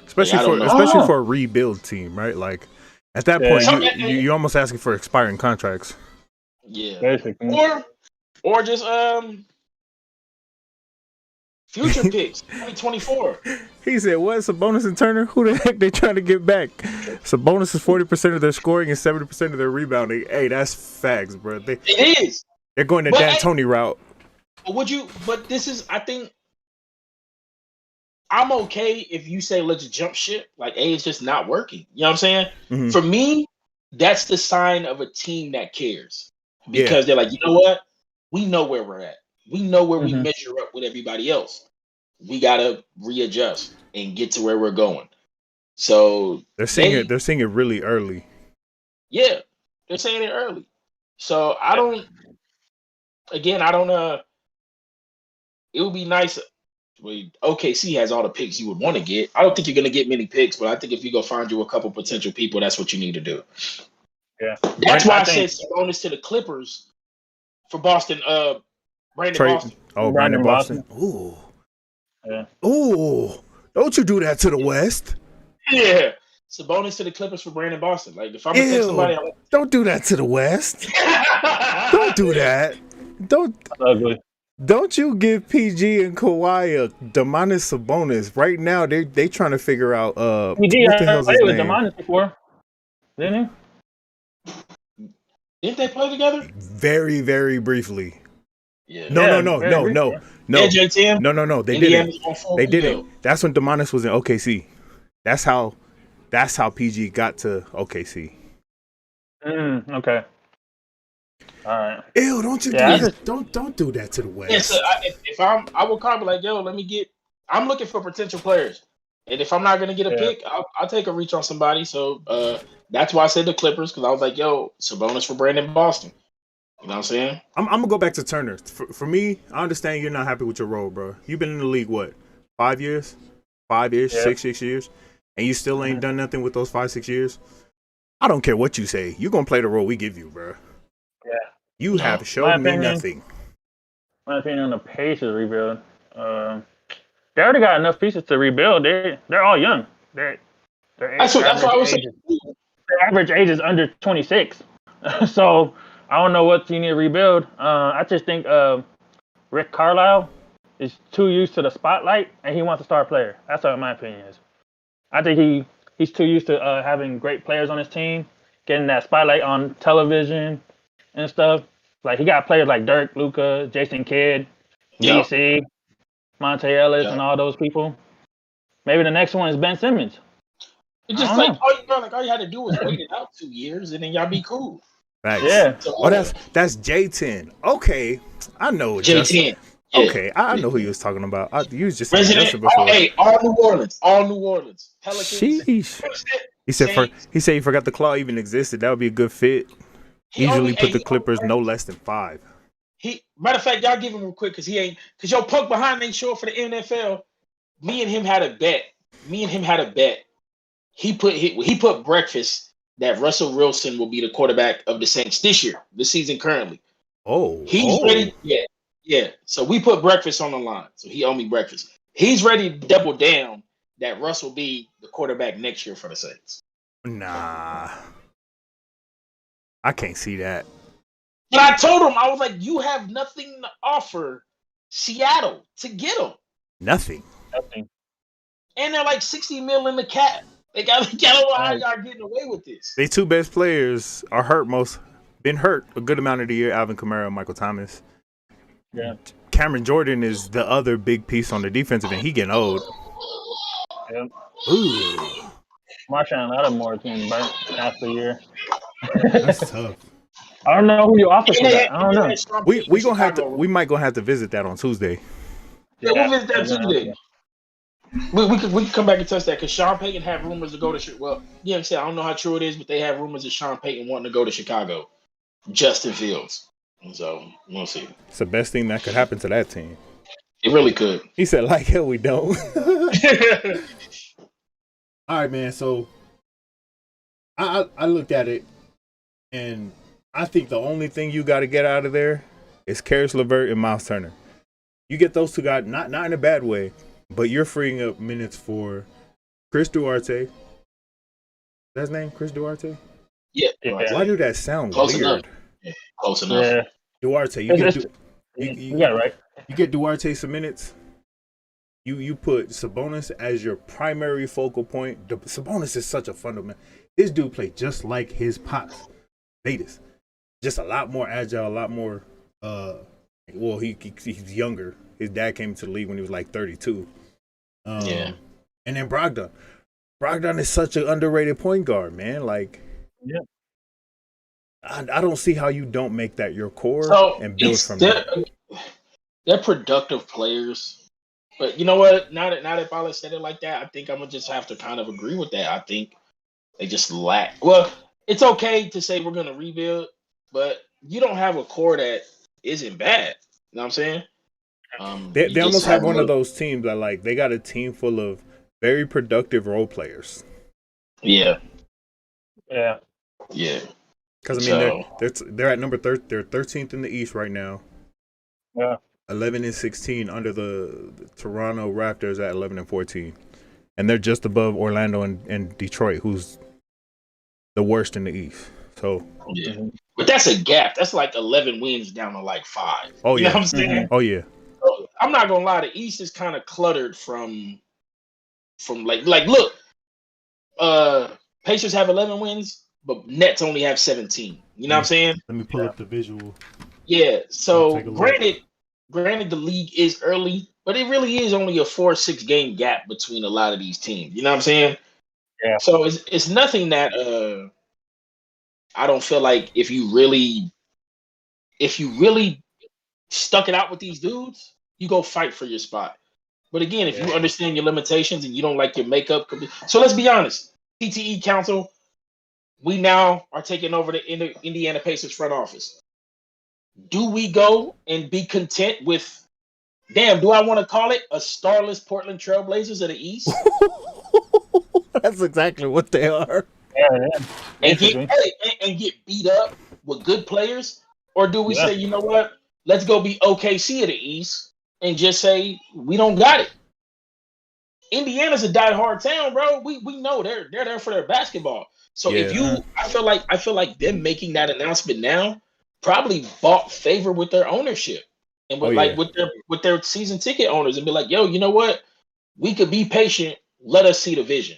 Especially for a rebuild team, right? Like at that point, you're almost asking for expiring contracts. Yeah, basically. Or just future picks, 2024. He said, "What? Sabonis and Turner? Who the heck they trying to get back? Sabonis is 40% of their scoring and 70% of their rebounding. Hey, that's facts, bro. It is. They're going the D'Antoni route. But this is, I think, I'm okay if you say let's jump ship. Like, it's just not working. You know what I'm saying? Mm-hmm. For me, that's the sign of a team that cares. Because they're like, you know what? We know where we're at. We know where we measure up with everybody else. We gotta readjust and get to where we're going. So they're seeing it really early. Yeah, they're saying it early. So I don't. Again, I don't. It would be nice. Well, OKC has all the picks you would want to get. I don't think you're going to get many picks, but I think if you go find you a couple potential people, that's what you need to do. Yeah. That's why I think said bonus to the Clippers for Boston. Brandon Trade. Boston. Oh, Brandon Brandon Boston. Ooh. Yeah. Ooh. Don't you do that to the West. Yeah, it's a bonus to the Clippers for Brandon Boston. Like if I'm gonna take somebody, I'm Don't do that to the West. Don't do that. Ugly. Don't you give PG and Kawhi a Domantas Sabonis right now? They trying to figure out PG what the hell's his played with name? Domantas before, didn't he? Didn't they play together? Very, very briefly. Yeah. No. Yeah, JTM. No. They Indiana's didn't. on full They rebuild. didn't. That's when Domantas was in OKC. That's how PG got to OKC. Okay. All right. Ew, don't you don't do that to the West. Yeah, so if I will call me like, yo, let me get. I'm looking for potential players, and if I'm not gonna get a pick, I'll take a reach on somebody. So that's why I said the Clippers, because I was like, yo, it's a bonus for Brandon Boston. You know what I'm saying? I'm gonna go back to Turner. For me, I understand you're not happy with your role, bro. You've been in the league what, 5 years, 6 years, and you still ain't done nothing with those 5-6 years. I don't care what you say. You're gonna play the role we give you, bro. Yeah. You have shown me nothing. My opinion on the Pacers rebuild. They already got enough pieces to rebuild. They're all young. That's what I was saying. Their average age is under 26. So I don't know what you need to rebuild. I just think Rick Carlisle is too used to the spotlight, and he wants a star player. That's what my opinion is. I think he's too used to having great players on his team, getting that spotlight on television and stuff. Like he got players like Dirk, Luka, Jason Kidd, DC, Monte Ellis, and all those people. Maybe the next one is Ben Simmons. It's just like all you had to do was wait it out 2 years, and then y'all be cool. Right. Yeah. Oh, that's J10. Okay, I know J10. Yeah. Okay, I know who you was talking about. You was just Resident, before. All New Orleans. Pelicans. Sheesh. He said he forgot the claw even existed. That would be a good fit. Easily put the Clippers no less than 5. Matter of fact, y'all give him real quick because your punk behind ain't sure for the NFL. Me and him had a bet. He put breakfast that Russell Wilson will be the quarterback of the Saints this season currently. He's ready. Yeah. So we put breakfast on the line. So he owed me breakfast. He's ready to double down that Russ will be the quarterback next year for the Saints. Nah. I can't see that. But I told him, I was like, you have nothing to offer Seattle to get him. Nothing. And they're like $60 million in the cap. They got to know how y'all getting away with this. They 2 best players are been hurt a good amount of the year. Alvin Kamara and Michael Thomas. Yeah. Cameron Jordan is the other big piece on the defensive end. He getting old. Yep. Ooh. Marshawn Lattimore's getting burnt half the year. That's tough. I don't know who you offer for that. I don't know. We might gonna have to visit that on Tuesday. Yeah, we'll visit that Tuesday. We can come back and touch that because Sean Payton have rumors to go to. Well, yeah, I don't know how true it is, but they have rumors of Sean Payton wanting to go to Chicago. Justin Fields. So we'll see. It's the best thing that could happen to that team. It really could. He said, "Like hell, we don't." All right, man. So I looked at it, and I think the only thing you got to get out of there is Karis LeVert and Miles Turner. You get those 2 guys, not in a bad way, but you're freeing up minutes for Chris Duarte. Is that his name? Chris Duarte? Yeah. Why do that sound close weird? Enough. Yeah, close enough. Yeah. Duarte, you got it right. You get Duarte some minutes. You put Sabonis as your primary focal point. Sabonis is such a fundamental. This dude played just like his pops, Vegas. Just a lot more agile, a lot more. He's younger. His dad came to the league when he was like 32. And then Brogdon. Brogdon is such an underrated point guard, man. Like, yeah. I don't see how you don't make that your core and build from there. They're productive players. But you know what? Now that Bala said it like that, I think I'm going to just have to kind of agree with that. I think they just lack. Well, it's okay to say we're gonna rebuild, but you don't have a core that isn't bad. You know what I'm saying? You They just almost have have a one of little. those teams that like they got a team full of very productive role players. Yeah, Yeah. yeah. Because I mean So they're at number they're 13th in the East right now. Yeah. 11 and 16 under the Toronto Raptors at 11 and 14, and they're just above Orlando and Detroit, who's the worst in the East. So yeah, but that's a gap. That's like 11 wins down to like 5. oh You know yeah, what I'm saying? oh yeah, So, I'm not gonna lie. The East is kind of cluttered from like look. Pacers have 11 wins, but Nets only have 17. You know what I'm saying? Let me pull up the visual. Yeah. So Take a look. granted, the league is early, but it really is only a 4-6 game gap between a lot of these teams. You know what I'm saying? Yeah. So it's nothing that I don't feel like if you really stuck it out with these dudes, you go fight for your spot. But again, if you understand your limitations and you don't like your makeup, so let's be honest, TTE Council, we now are taking over the Indiana Pacers front office. Do we go and be content with, damn, do I want to call it a starless Portland Trailblazers of the East? That's exactly what they are. Yeah. and get beat up with good players? Or do we say, you know what, let's go be OKC of the East and just say we don't got it? Indiana's a diehard town, bro. We know they're there for their basketball. So if you, I feel like them making that announcement now probably bought favor with their ownership and with their season ticket owners and be like, yo, you know what? We could be patient. Let us see the vision.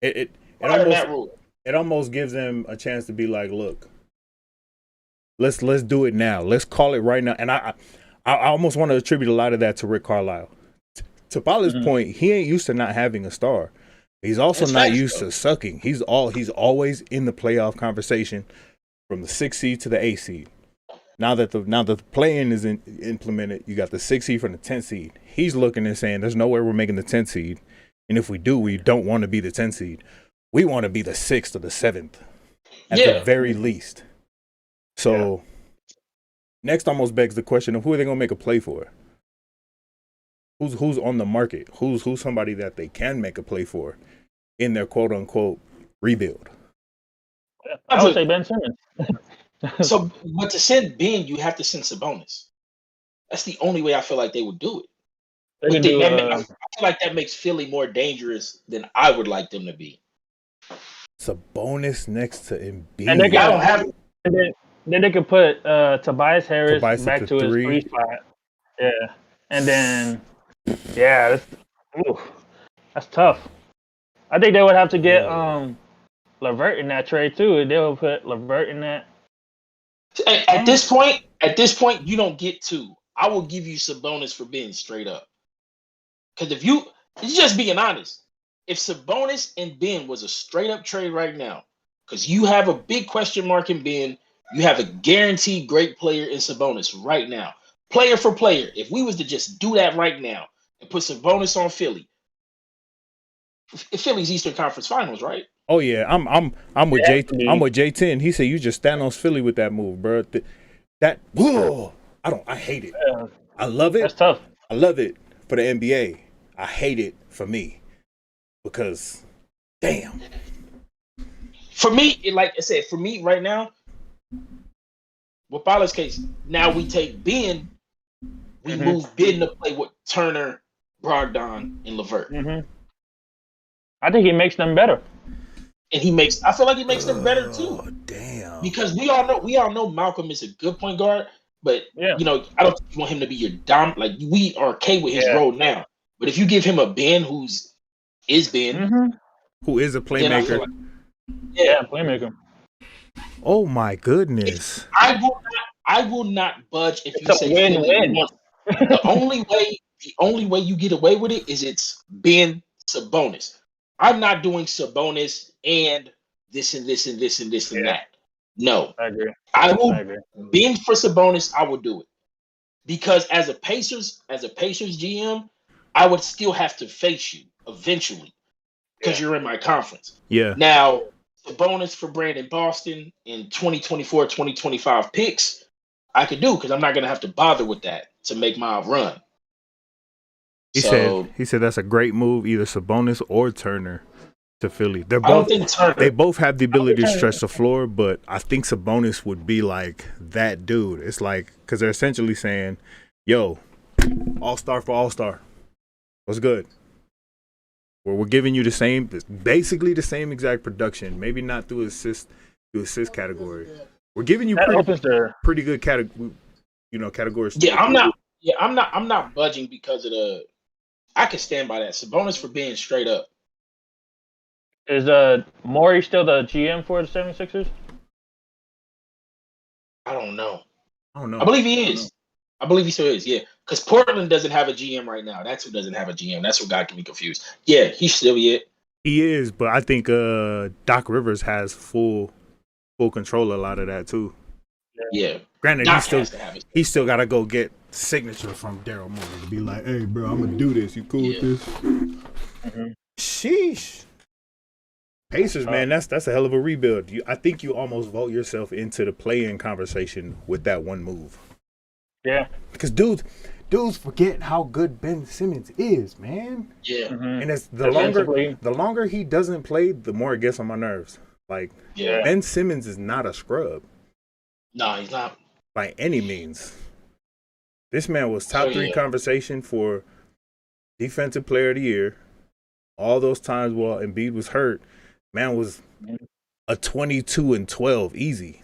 It almost gives them a chance to be like, look, let's do it now. Let's call it right now. And I almost want to attribute a lot of that to Rick Carlisle. To Paula's point, he ain't used to not having a star. He's also not used to sucking. He's always in the playoff conversation from the 6th seed to the 8th seed. Now that the play-in is implemented, you got the 6th seed from the 10th seed. He's looking and saying, "There's no way we're making the 10th seed, and if we do, we don't want to be the 10th seed. We want to be the 6th or the 7th, at the very least." So next almost begs the question of who are they gonna make a play for? Who's on the market? Who's somebody that they can make a play for in their quote unquote rebuild? I would say Ben Simmons. So, but to send Ben, you have to send Sabonis. That's the only way I feel like they would do it. I feel like that makes Philly more dangerous than I would like them to be. Sabonis next to Embiid. And they don't have. Then they could put Tobias Harris back to his 3 spot. Yeah, and then that's tough. I think they would have to get LeVert in that trade too. They would put LeVert in that. At this point, you don't get 2. I will give you Sabonis for Ben straight up. Because if you just being honest, if Sabonis and Ben was a straight up trade right now, because you have a big question mark in Ben, you have a guaranteed great player in Sabonis right now, player for player. If we was to just do that right now and put Sabonis on Philly, Philly's Eastern Conference Finals, right? Oh yeah, I'm with J10. He said you just Thanos Philly with that move, bro. I hate it. Yeah. I love it. That's tough. I love it for the NBA. I hate it for me because, damn. For me, like I said, for me right now, with Paula's case, now we take Ben, we move Ben to play with Turner, Brogdon, and LeVert. I think he makes them better. And I feel like he makes them better too. Oh, damn. Because we all know Malcolm is a good point guard, but you know, I don't want him to be your dom. Like we are okay with his role now. But if you give him a Ben who is Ben, who is a playmaker, playmaker. Oh my goodness! I will not budge if it's you say win-win. The only way you get away with it is it's Ben Sabonis. I'm not doing Sabonis and this and this and this and this and that. No, I agree. I will Ben for Sabonis. I will do it because as a Pacers GM, I would still have to face you eventually because you're in my conference. Yeah. Now Sabonis for Brandon Boston in 2024, 2025 picks, I could do because I'm not gonna have to bother with that to make my run. He said that's a great move, either Sabonis or Turner to Philly. I don't think Turner. They both have the ability to stretch the floor, but I think Sabonis would be like that dude. It's like, because they're essentially saying, yo, all-star for all-star. What's good? We're giving you basically the same exact production. Maybe not through assist category. We're giving you pretty good categories. Yeah, I'm not budging because of the. I can stand by that. Sabonis for being straight up. Is Morey still the GM for the 76ers? I don't know. I don't know. I believe he is. I believe he still is. Yeah, because Portland doesn't have a GM right now. That's who doesn't have a GM. That's what got me confused. Yeah, he's still it. He is, but I think Doc Rivers has full control a lot of that too. Yeah. Granted, he still got to go get signature from Daryl Morey to be like, hey, bro, I'm gonna do this. You cool with this? Mm-hmm. Sheesh. Pacers, man, that's a hell of a rebuild. I think you almost vote yourself into the play-in conversation with that one move. Yeah, because dudes forget how good Ben Simmons is, man. Yeah, and it's the longer he doesn't play, the more it gets on my nerves. Like, Ben Simmons is not a scrub. No, he's not by any means. This man was top 3 conversation for Defensive Player of the Year. All those times while Embiid was hurt, man was a 22 and 12 easy.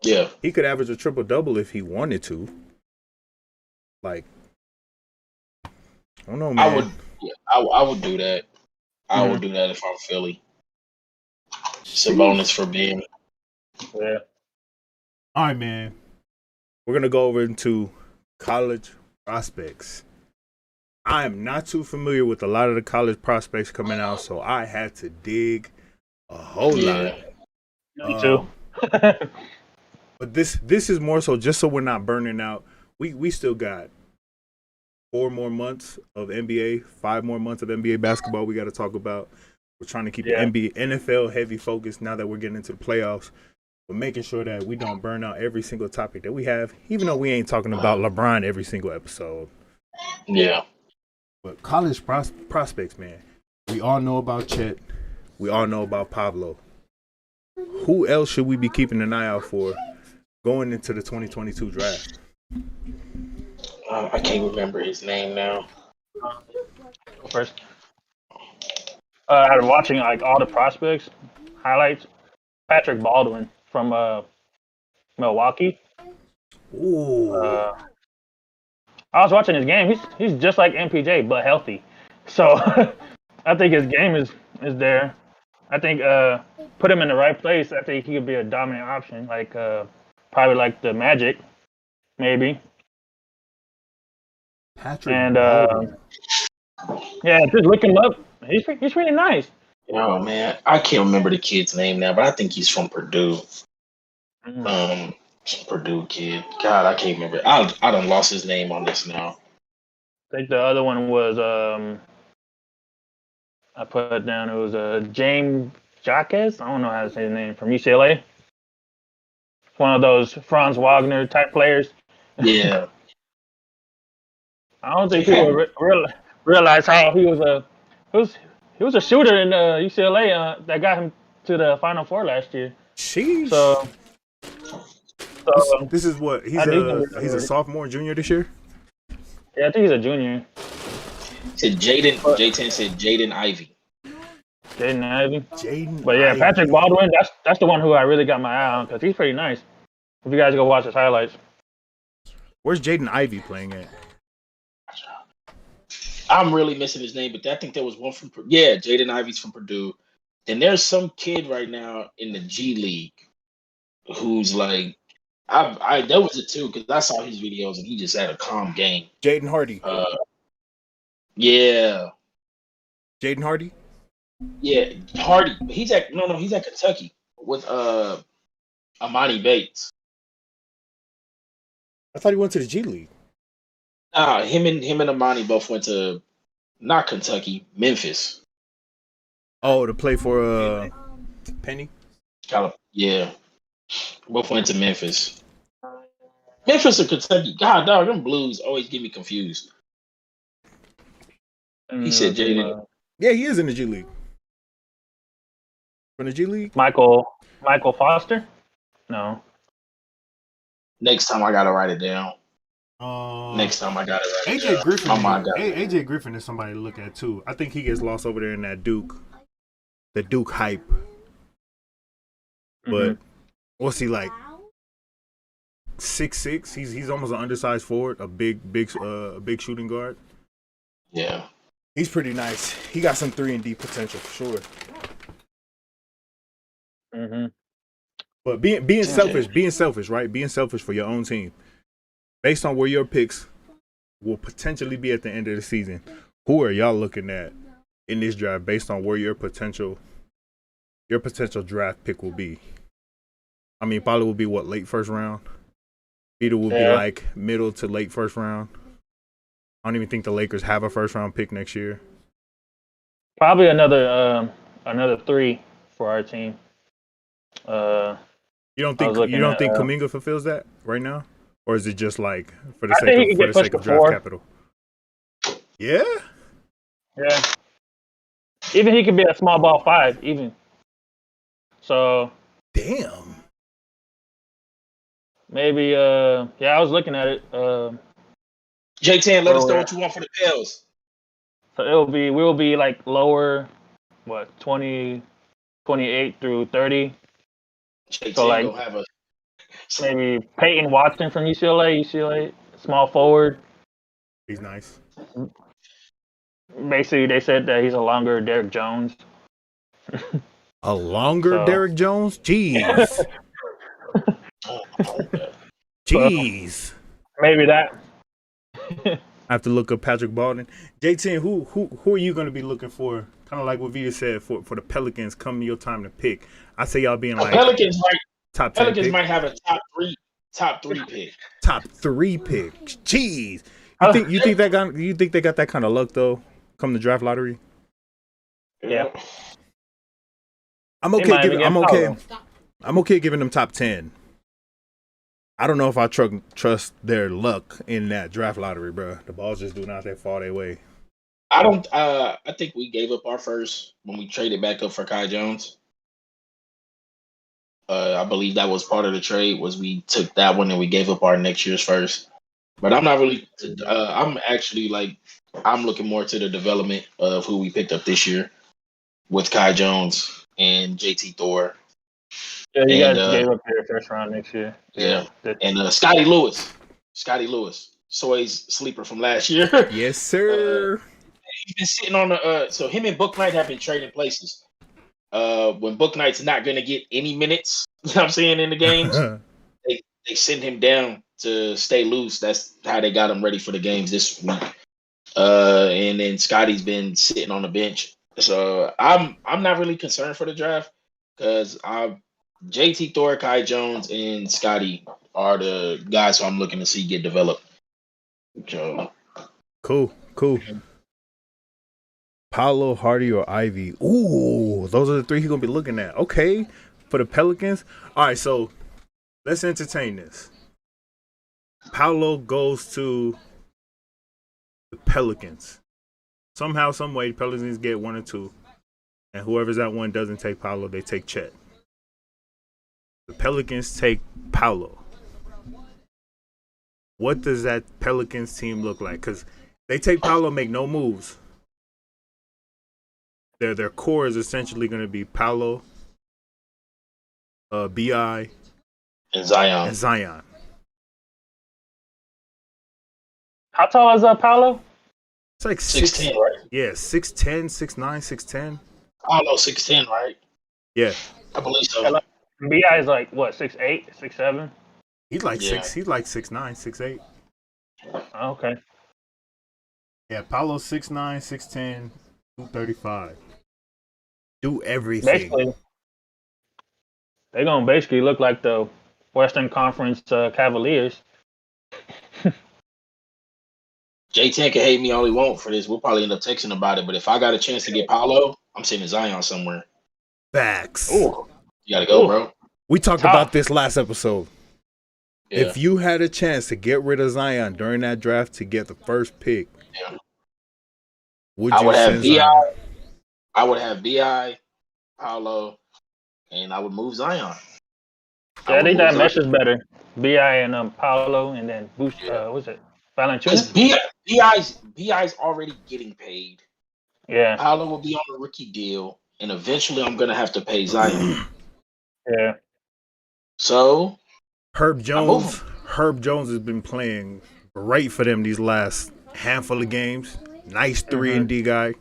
Yeah, he could average a triple-double if he wanted to. Like, I don't know, man. I would do that. I would do that if I'm Philly. Sabonis for being. Yeah. All right, man. We're gonna go over into college prospects. I am not too familiar with a lot of the college prospects coming out, so I had to dig a whole lot. Me too. But this is more so just so we're not burning out. We still got 4 more months of NBA, 5 more months of NBA basketball we got to talk about. We're trying to keep the NFL heavy focus now that we're getting into the playoffs. But making sure that we don't burn out every single topic that we have, even though we ain't talking about LeBron every single episode. Yeah. But college prospects, man. We all know about Chet. We all know about Pablo. Who else should we be keeping an eye out for going into the 2022 draft? I can't remember his name now. First, I was watching like all the prospects highlights. Patrick Baldwin from Milwaukee. Ooh. I was watching his game. He's just like MPJ but healthy. So I think his game is there. I think put him in the right place. I think he could be a dominant option, like probably like the Magic, maybe. Patrick and Baldwin. Just look him up. He's really nice. Oh man, I can't remember the kid's name now, but I think he's from Purdue. Purdue kid. God, I can't remember. I done lost his name on this now. I think the other one was I put it down. It was James Jacques. I don't know how to say his name, from UCLA. One of those Franz Wagner type players. Yeah. I don't think people realize how he was a shooter in UCLA that got him to the Final Four last year. Sheesh. So this is what he's a sophomore, junior this year. Yeah, I think he's a junior. Said Jayden. J10 said Jayden Ivey. Jayden Ivey. Jayden. But yeah, Ivey. Patrick Baldwin. That's the one who I really got my eye on because he's pretty nice. If you guys go watch his highlights. Where's Jayden Ivey playing at? I'm really missing his name, but I think there was one from Jayden Ivey's from Purdue. And there's some kid right now in the G League who's like, there was it too because I saw his videos and he just had a calm game. Jayden Hardy. Yeah. Jayden Hardy. Yeah, Hardy. He's at Kentucky with Amani Bates. I thought he went to the G League. Him and Amani both went to not Kentucky, Memphis. Oh, to play for Penny. Yeah. Both went to Memphis. Memphis or Kentucky. God, dog, them Blues always get me confused. He said Jayden. Yeah, he is in the G League. From the G League? Michael Foster? No. Next time I gotta write it down. Next time I gotta write it AJ down. Griffin. Oh my God. AJ Griffin is somebody to look at too. I think he gets lost over there in that Duke. The Duke hype. But what's he like? 6'6". He's almost an undersized forward, a big shooting guard. Yeah. He's pretty nice. He got some 3-and-D potential for sure. But being selfish, right? Being selfish for your own team. Based on where your picks will potentially be at the end of the season, who are y'all looking at in this draft based on where your potential draft pick will be? I mean, probably will be what, late first round? Peter will be like middle to late first round. I don't even think the Lakers have a first round pick next year. Probably another 3 for our team. You don't think Kuminga fulfills that right now, or is it just like for the sake of draft capital? Yeah. Yeah. Even he could be a small ball 5, even. So. Damn. Maybe. I was looking at it. J10, let us know what you want for the Pels. So we'll be like lower, 28 through 30. So like maybe Peyton Watson from UCLA, small forward. He's nice. Basically, they said that he's a longer Derrick Jones. A longer Derrick Jones? Jeez. Jeez. Maybe that. I have to look up Patrick Baldwin. J10, who are you going to be looking for? Kind of like what Vita said for the Pelicans. Come your time to pick. I say y'all being like Pelicans top 10 Pelicans pick. might have a top three pick. Top 3 pick. Jeez. You think they got that kind of luck though? Come the draft lottery. Yeah. I'm okay giving them top 10. I don't know if I trust their luck in that draft lottery, bro. The balls just do not fall their way. I think we gave up our first when we traded back up for Kai Jones. I believe that was part of the trade. Was we took that one and we gave up our next year's first. But I'm not really. I'm actually I'm looking more to the development of who we picked up this year with Kai Jones and JT Thor. Yeah, you guys gave up their first round next year. Yeah. And Scotty Lewis, Soy's sleeper from last year. Yes, sir. He's been sitting on the. So him and Book Knight have been trading places. When Book Knight's not going to get any minutes, you know what I'm saying, in the games, they send him down to stay loose. That's how they got him ready for the games this week. And then Scotty's been sitting on the bench. So I'm not really concerned for the draft because JT Thor, Kai Jones, and Scotty are the guys who I'm looking to see get developed. So. Cool. Paolo, Hardy, or Ivy. Ooh, those are the 3 he's going to be looking at. Okay, for the Pelicans. All right, so let's entertain this. Paolo goes to the Pelicans. Somehow, some way, the Pelicans get 1 or 2. And whoever's at 1 doesn't take Paolo, they take Chet. The Pelicans take Paolo. What does that Pelicans team look like? Because they take Paolo, make no moves. Their core is essentially going to be Paolo, BI, and Zion. How tall is Paolo? It's like 6'10", right? Yeah, 6'10", 6'9", 6'10". Paolo 6'10", right? Yeah, I believe so. BI is like what, 6'8", 6'7"? He's like 6'9", 6'8". Oh, okay. Yeah, Paolo 6'9", 6'10", 235. Do everything. Basically, they're gonna basically look like the Western Conference Cavaliers. J10 can hate me all he want for this. We'll probably end up texting about it. But if I got a chance to get Paolo, I'm sending Zion somewhere. Facts. Oh, you gotta go, bro. We talked about this last episode. Yeah. If you had a chance to get rid of Zion during that draft to get the first pick, would I you would have send Bi. Zion? I would have Bi, Paolo, and I would move Zion. Yeah, I think that meshes better. Bi and Paolo, and then Bush. What's it? Because Valanciunas. Bi's already getting paid. Yeah. Paolo will be on a rookie deal, and eventually I'm gonna have to pay Zion. Yeah. So Herb Jones has been playing great for them these last handful of games. Nice 3-and-D guy.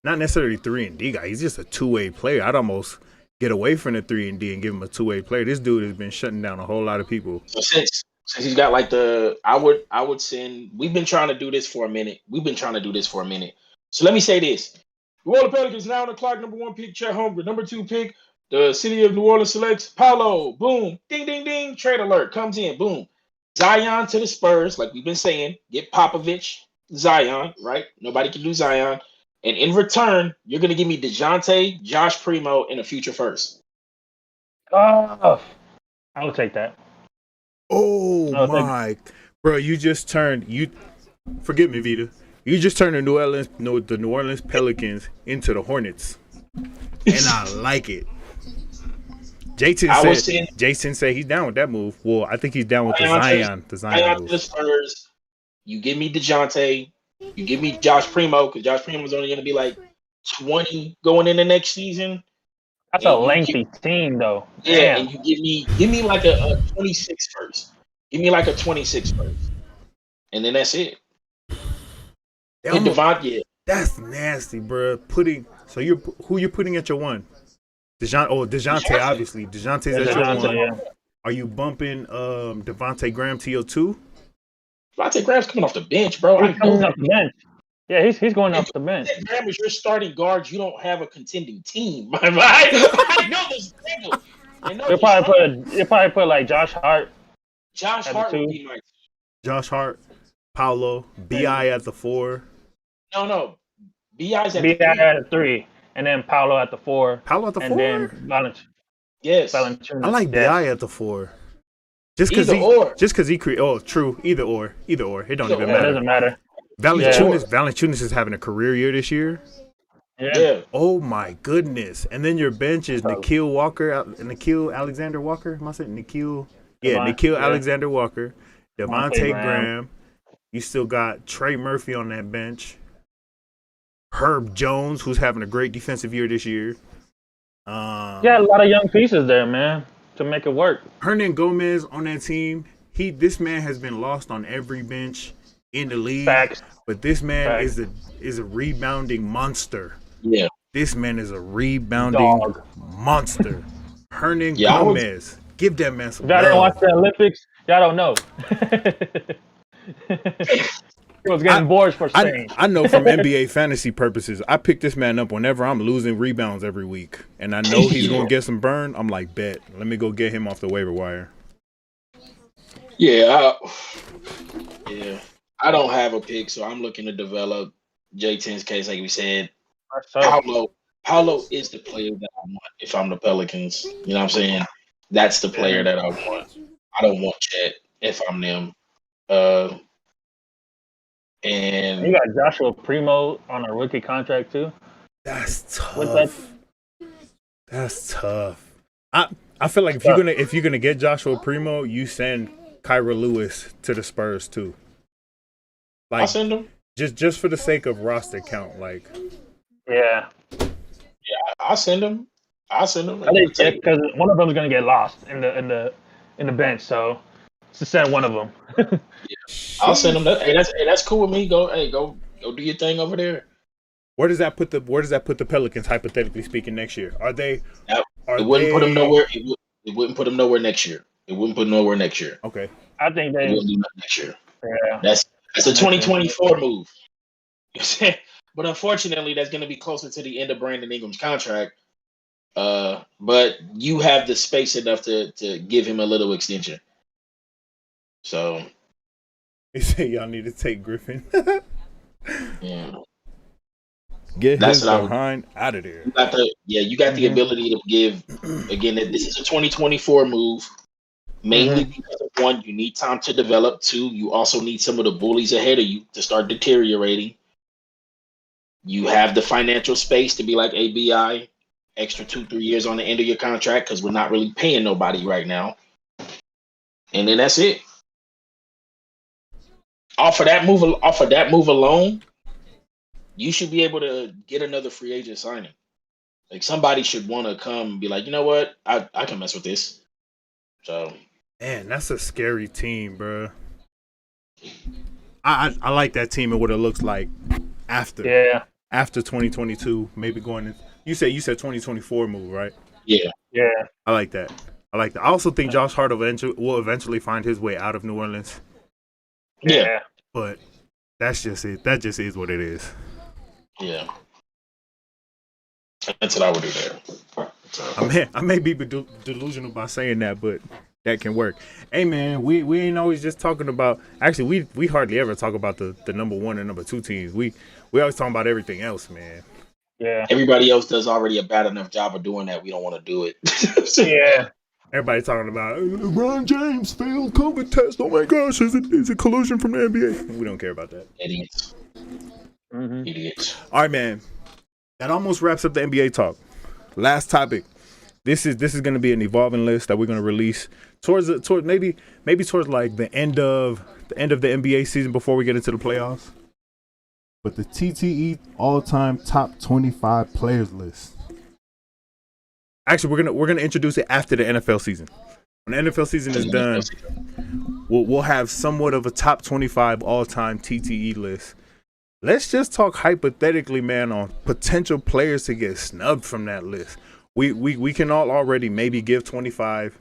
Not necessarily 3-and-D guy. He's just a two-way player. I'd almost get away from the 3-and-D and give him a two-way player. This dude has been shutting down a whole lot of people. So since he's got like I would send. We've been trying to do this for a minute. So let me say this: New Orleans Pelicans now on the clock. Number 1 pick, Chet Holmgren. Number 2 pick, the city of New Orleans selects Paolo. Boom, ding, ding, ding. Trade alert comes in. Boom. Zion to the Spurs, like we've been saying. Get Popovich, Zion, right? Nobody can do Zion. And in return, you're gonna give me DeJounte, Josh Primo, and a future first. Oh, I would take that. Oh my, bro! You just turned Forgive me, Vita. You just turned the New Orleans Pelicans into the Hornets, and I like it. Jason said he's down with that move. Well, I think he's down with the Zion move. To the Spurs. You give me DeJounte. You give me Josh Primo, because Josh Primo is only going to be like 20 going in the next season. That's a lengthy team, though. Yeah, and you give me like a 26 first. Give me like a 26 first, and then that's it. And Devontae, that's nasty, bro. Who you putting at your 1? DeJounte, obviously. DeJounte's at your 1. Yeah. Are you bumping Devontae Graham to your 2? Devontae Graham's coming off the bench, bro. He's coming off the bench. Yeah, he's going off the bench. Graham is your starting guard. You don't have a contending team. I know this schedule. You'll probably put like Josh Hart. Josh Hart would be my. Josh Hart, Paolo, Bi at the 4. No. Bi's at the 3, and then Paolo at the 4. Paolo at the 4. And then Valanciunas. Yes. I like Bi at the 4. Just because he create. Oh, true. Either or. It don't even matter. It doesn't matter. Valanciunas is having a career year this year. Yeah. Oh my goodness! And then your bench is Nickeil Alexander Walker. Am I saying Nickeil? Yeah, Nickeil Alexander Walker, Devontae Graham. You still got Trey Murphy on that bench. Herb Jones, who's having a great defensive year this year. A lot of young pieces there, man, to make it work. Hernan Gomez on that team. This man has been lost on every bench in the league. Facts. But this man is a rebounding monster. Yeah. This man is a rebounding monster. Hernan Gomez. Give that man some love. Y'all didn't watch the Olympics? Y'all don't know. He was getting boards for Spain. I know from NBA fantasy purposes, I pick this man up whenever I'm losing rebounds every week. And I know he's going to get some burn. I'm like, bet. Let me go get him off the waiver wire. Yeah. I don't have a pick, so I'm looking to develop J10's case, like we said. Paolo is the player that I want if I'm the Pelicans. You know what I'm saying? That's the player that I want. I don't want Chet if I'm them. And you got Joshua Primo on a rookie contract too. That's tough. That's tough. I feel like if you're gonna get Joshua Primo, you send Kyra Lewis to the Spurs too. Like, I'll send him. Just for the sake of roster count, like. Yeah, I'll send him. I think because one of them is gonna get lost in the bench, so to send one of them. I'll send him. That's cool with me. Go do your thing over there. Where does that put the Pelicans, hypothetically speaking, next year? It wouldn't put them nowhere. It wouldn't put them nowhere next year. Okay. I think they wouldn't do nothing next year. Yeah. That's a 2024 move. But unfortunately, that's going to be closer to the end of Brandon Ingram's contract. But you have the space enough to give him a little extension. So they say y'all need to take Griffin. Yeah. Get That's his what I would. behind out of there. You got the Mhm. ability to give. Again, this is a 2024 move. Mainly Mhm. because of one, you need time to develop. Two, you also need some of the bullies ahead of you to start deteriorating. You have the financial space to be like ABI, extra 2-3 years on the end of your contract because we're not really paying nobody right now. And then that's it. Off of that move alone, you should be able to get another free agent signing. Like somebody should want to come and be like, you know what, I can mess with this. So Man, that's a scary team, bro. I like that team and what it looks like after Yeah. after 2022, maybe going in. You said 2024 move, right? yeah, Yeah. I like that. I also think Josh Hart will eventually find his way out of New Orleans, yeah, but that's just it. That just is what it is. yeah. That's what I would do there. So. I may be delusional by saying that, but that can work. Hey man, we ain't always just talking about. Actually, we hardly ever talk about the number 1 and number 2 teams. We always talking about everything else, man. Yeah. Everybody else does already a bad enough job of doing that. We don't want to do it. Yeah. Everybody talking about LeBron James failed COVID test. Oh my gosh, is it collusion from the NBA? We don't care about that. Idiots. Mhm. Idiots. All right, man. That almost wraps up the NBA talk. Last topic. This is going to be an evolving list that we're going to release towards maybe towards like the end of the NBA season before we get into the playoffs. But the TTE all-time top 25 players list. Actually, we're gonna introduce it after the NFL season. When the NFL season is done, we'll have somewhat of a top 25 all-time TTE list. Let's just talk hypothetically, man, on potential players to get snubbed from that list. We can all already maybe give 25.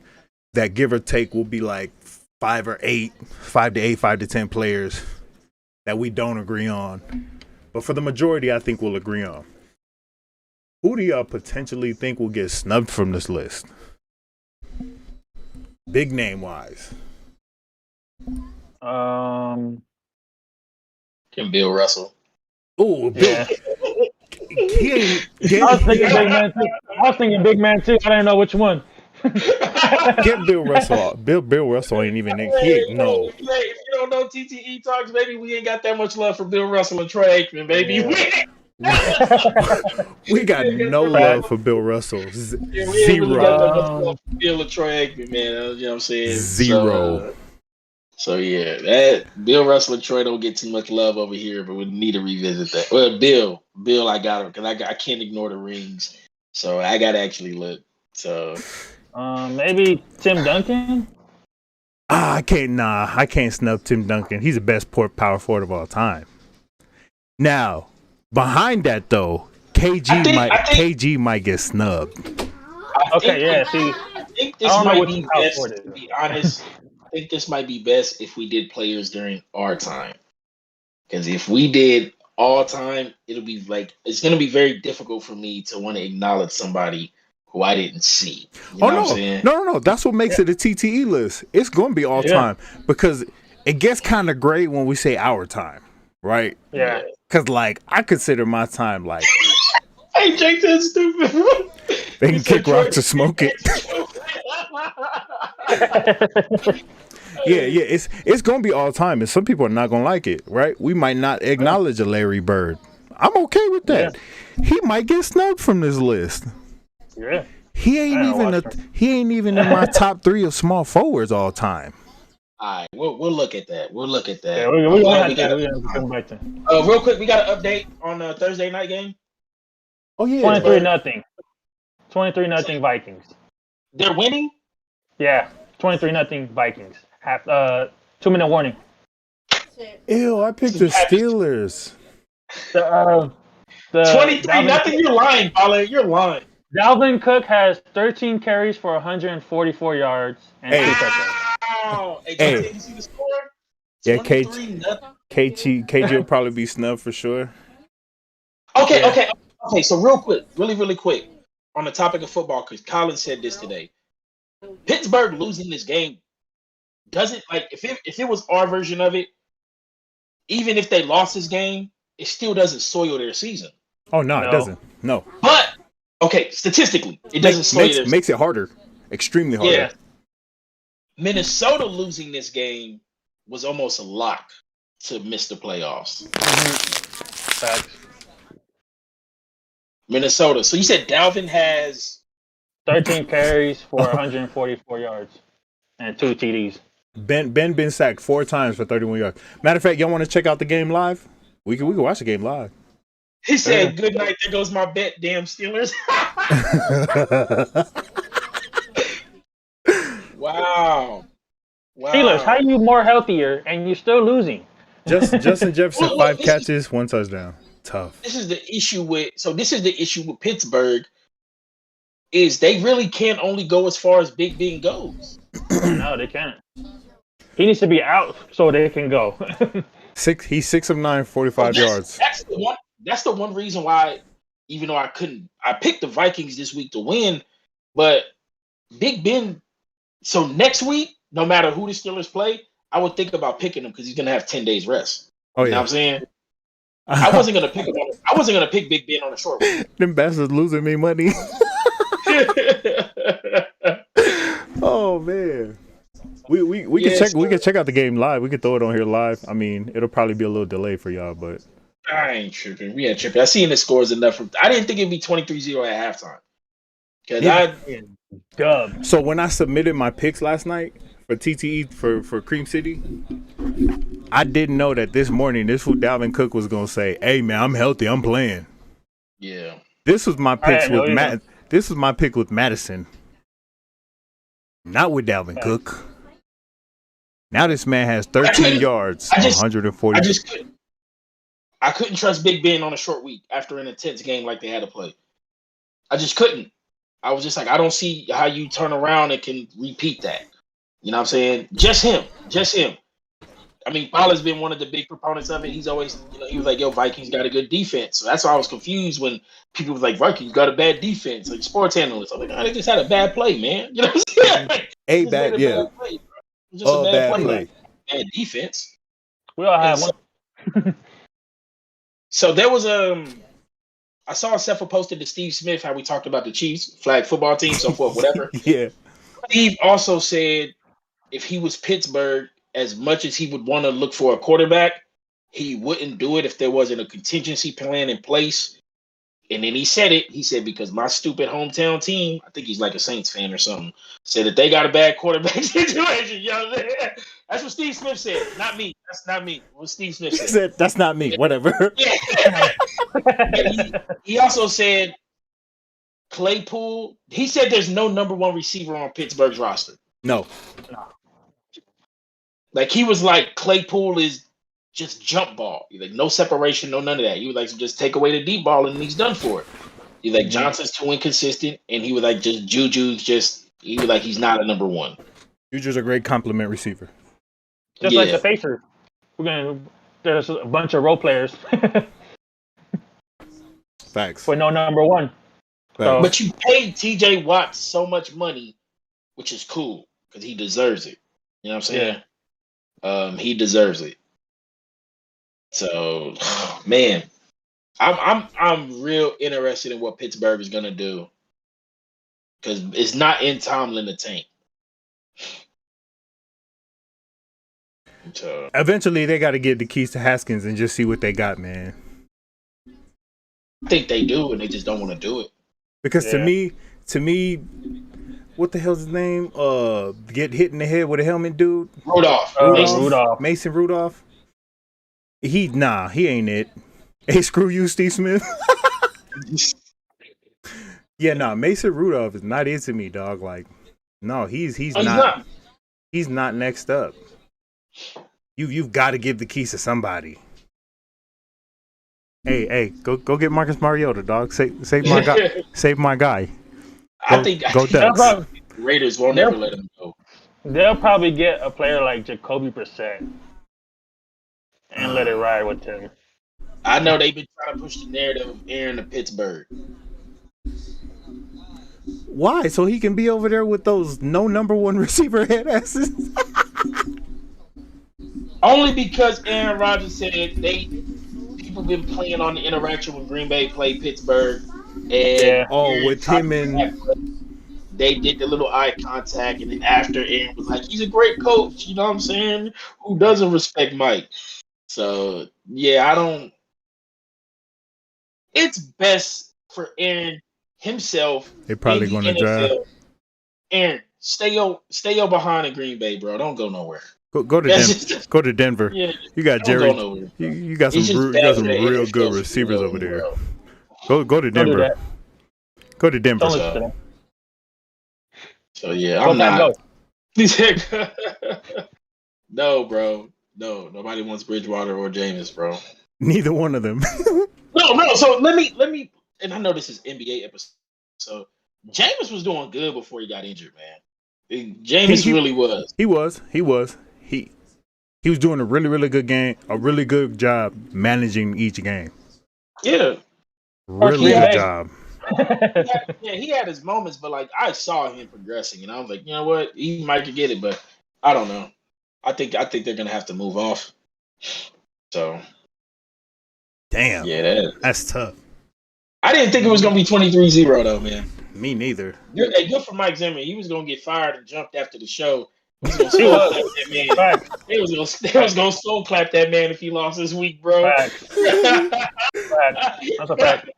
That give or take will be like 5 to 8, 5 to 10 players that we don't agree on. But for the majority, I think we'll agree on. Who do y'all potentially think will get snubbed from this list? Big name wise. Can Bill Russell. Oh, Bill. Yeah. He ain't I was thinking big man too. I didn't know which one. get Bill Russell. Bill Russell ain't even no. If you don't know TTE talks, baby, we ain't got that much love for Bill Russell and Troy Aikman, baby. Yeah. We got no love for Bill Russell. We ain't really got that much Zero. love for Bill and Troy Aikman, man. You know what I'm saying? Zero. So yeah, that Bill Russell and Troy don't get too much love over here, but we need to revisit that. Well, Bill, I got him because I can't ignore the rings, so I got to actually look. So maybe Tim Duncan. I can't snub Tim Duncan. He's the best power forward of all time. Now, behind that though, KG might get snubbed. I think this might be best. To be honest, I think this might be best if we did players during our time. Because if we did all time, it's going to be very difficult for me to want to acknowledge somebody who I didn't see. You know what I'm saying? No. That's what makes it a TTE list. It's going to be all time because it gets kind of great when we say our time, right? Yeah. Because, like, I consider my time like. Hey, Jake, that's stupid. They can kick rocks or smoke it. Yeah, it's gonna be all time, and some people are not gonna like it, right? We might not acknowledge a Larry Bird. I'm okay with that. Yeah. He might get snubbed from this list. Yeah, he ain't even in my top 3 of small forwards all time. All right, we'll look at that. Yeah, we're gonna come back to. Real quick, we got an update on the Thursday night game. Oh yeah, 23-0. 23-0 Vikings. They're winning? Yeah, 23-0 Vikings. 2-minute warning. Ew, I picked the Steelers. The 23-0. You're lying, Paula. You're lying. Dalvin Cook has 13 carries for 144 yards and 2 touchdowns. Wow. Hey, did you see the score? Yeah, KG will probably be snubbed for sure. Okay. So real quick, really quick, on the topic of football, because Colin said this today. Pittsburgh losing this game doesn't, like, if it was our version of it, even if they lost this game, it still doesn't soil their season. Oh no, it No. doesn't. No, But okay, statistically, it doesn't slow you. makes it harder, extremely harder. Yeah. Minnesota losing this game was almost a lock to miss the playoffs. Facts. Minnesota. So you said Dalvin has 13 carries for 144 yards and 2 TDs. Ben been sacked 4 times for 31 yards. Matter of fact, y'all want to check out the game live? We can watch the game live. He said, "Good night. There goes my bet, damn Steelers." Wow. Steelers, how you more healthier and you still losing? Justin Jefferson, Look, 5 this catches, 1 touchdown. Tough. This is the issue with Pittsburgh is they really can't only go as far as Big Ben goes. No, they can't. He needs to be out so they can go. He's 6 of 9, 45 yards. That's the one reason why, even though I picked the Vikings this week to win, but Big Ben. So next week, no matter who the Steelers play, I would think about picking him because he's gonna have 10 days rest. Oh You know yeah. what I'm saying? I wasn't gonna pick him. I wasn't gonna pick Big Ben on a short week. Them bastards losing me money. Oh man. We can check. We can check out the game live. We can throw it on here live. I mean, it'll probably be a little delay for y'all, but I ain't tripping. We ain't tripping. I seen the scores enough. I didn't think it'd be 23-0 at halftime. Dub. So when I submitted my picks last night for TTE for Cream City, I didn't know that this morning this fool Dalvin Cook was gonna say, "Hey man, I'm healthy. I'm playing." Yeah. This was my picks with Matt. Matt. This was my pick with Madison, not with Dalvin Cook. Now this man has 13 yards, 140. I couldn't trust Big Ben on a short week after an intense game like they had to play. I just couldn't. I was just like, I don't see how you turn around and can repeat that. You know what I'm saying? Just him. I mean, Paul has been one of the big proponents of it. He's always, he was like, yo, Vikings got a good defense. So that's why I was confused when people was like, Vikings got a bad defense. Like sports analysts. I'm like, they just had a bad play, man. You know what I'm saying? Like, Bad play. Just a bad play. Like, bad defense. We all have one. So there was I saw Cepha posted to Steve Smith how we talked about the Chiefs, flag football team, so forth, whatever. Yeah. Steve also said if he was Pittsburgh, as much as he would want to look for a quarterback, he wouldn't do it if there wasn't a contingency plan in place. And then he said it. He said, because my stupid hometown team, I think he's like a Saints fan or something, said that they got a bad quarterback situation. You know what I'm saying? That's what Steve Smith said. Not me. That's not me. What Steve Smith said. He said, that's not me. Whatever. Yeah. He also said Claypool. He said there's no number one receiver on Pittsburgh's roster. No. Like he was like Claypool is just jump ball. He's like no separation, no none of that. He was like just take away the deep ball and he's done for it. He's like Johnson's too inconsistent, and he was like just Juju's just he was like he's not a number one. Juju's a great compliment receiver. Just like the Pacers. There's a bunch of role players. Facts. With no number one. So, but you paid TJ Watt so much money, which is cool because he deserves it. You know what I'm saying? Yeah. He deserves it. So, man, I'm real interested in what Pittsburgh is gonna do because it's not in Tomlin the tank. So, eventually, they got to get the keys to Haskins and just see what they got, man. I think they do, and they just don't want to do it. Because to me, what the hell's his name? Get hit in the head with a helmet, dude. Rudolph. Mason Rudolph. He ain't it. Hey, screw you, Steve Smith. Mason Rudolph is not into me, dog. Like, no, he's not. He's not next up. You've got to give the keys to somebody. Hey, go get Marcus Mariota, dog. Save my guy. Save my guy. I think Ducks. Raiders won't ever let him go. They'll probably get a player like Jacoby Brissett and let it ride with him. I know they've been trying to push the narrative of Aaron to Pittsburgh. Why? So he can be over there with those no number one receiver head asses? Only because Aaron Rodgers said people been playing on the interaction when Green Bay played Pittsburgh, and Yeah. Oh, Aaron with tried him to and they did the little eye contact, and then after Aaron was like, "He's a great coach," you know what I'm saying? Who doesn't respect Mike? So yeah, I don't. It's best for Aaron himself they're in probably the gonna drive. NFL. Aaron, stay your behind in Green Bay, bro. Don't go nowhere. Go to That's Denver. just Go to Denver. yeah. You got Don't go Jerry. nowhere. You got It's some just you got bad for some the real good NFL for you to receivers go over there. anywhere else. Go to Don't do Denver. that. Go to Denver. Don't listen to them. So yeah, Go I'm back, not. go. He said, no, bro. No, nobody wants Bridgewater or Jameis, bro. Neither one of them. No. So let me, and I know this is NBA episode. So Jameis was doing good before he got injured, man. Jameis He- really was. He was. He was doing a really good job managing each game. Yeah, Really He good had- job. he had his moments, but like I saw him progressing, and I was like, you know what, he might could get it, but I don't know. I think they're gonna have to move off. So Damn. yeah, That's tough. I didn't think it was gonna be 23-0 though, man. Me neither. Good for Mike Zimmer. He was gonna get fired and jumped after the show. He was gonna slow clap that man. Facts. They was gonna slow clap that man if he lost this week, bro. Facts. Facts. That's a fact.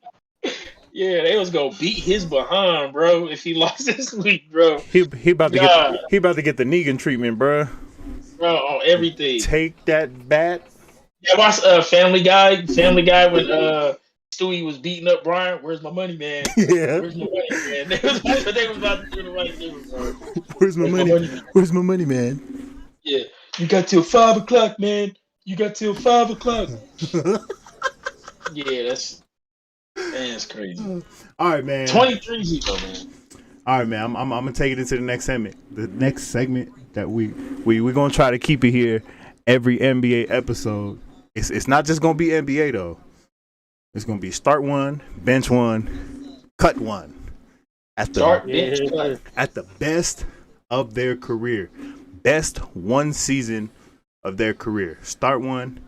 Yeah, they was gonna beat his behind, bro, if he lost this week, bro. He about to get the Negan treatment, bruh. Bro, on everything. Take that bat. Yeah, watch Family Guy. Family Guy when Stewie was beating up Brian. Where's my money, man? Yeah. Where's my money, man? They was about to do the right thing, bro. Where's my money? Where's my money, man? Yeah, you got till 5 o'clock, man. You got till 5 o'clock. Yeah, that's crazy. All right, man. 23-0, man. All right, man. I'm gonna take it into the next segment. The next segment that we're gonna try to keep it here every NBA episode. It's not just gonna be NBA though. It's gonna be start one, bench one, cut one. At the Start, bench, cut. at the best of their career, best one season of their career. Start one,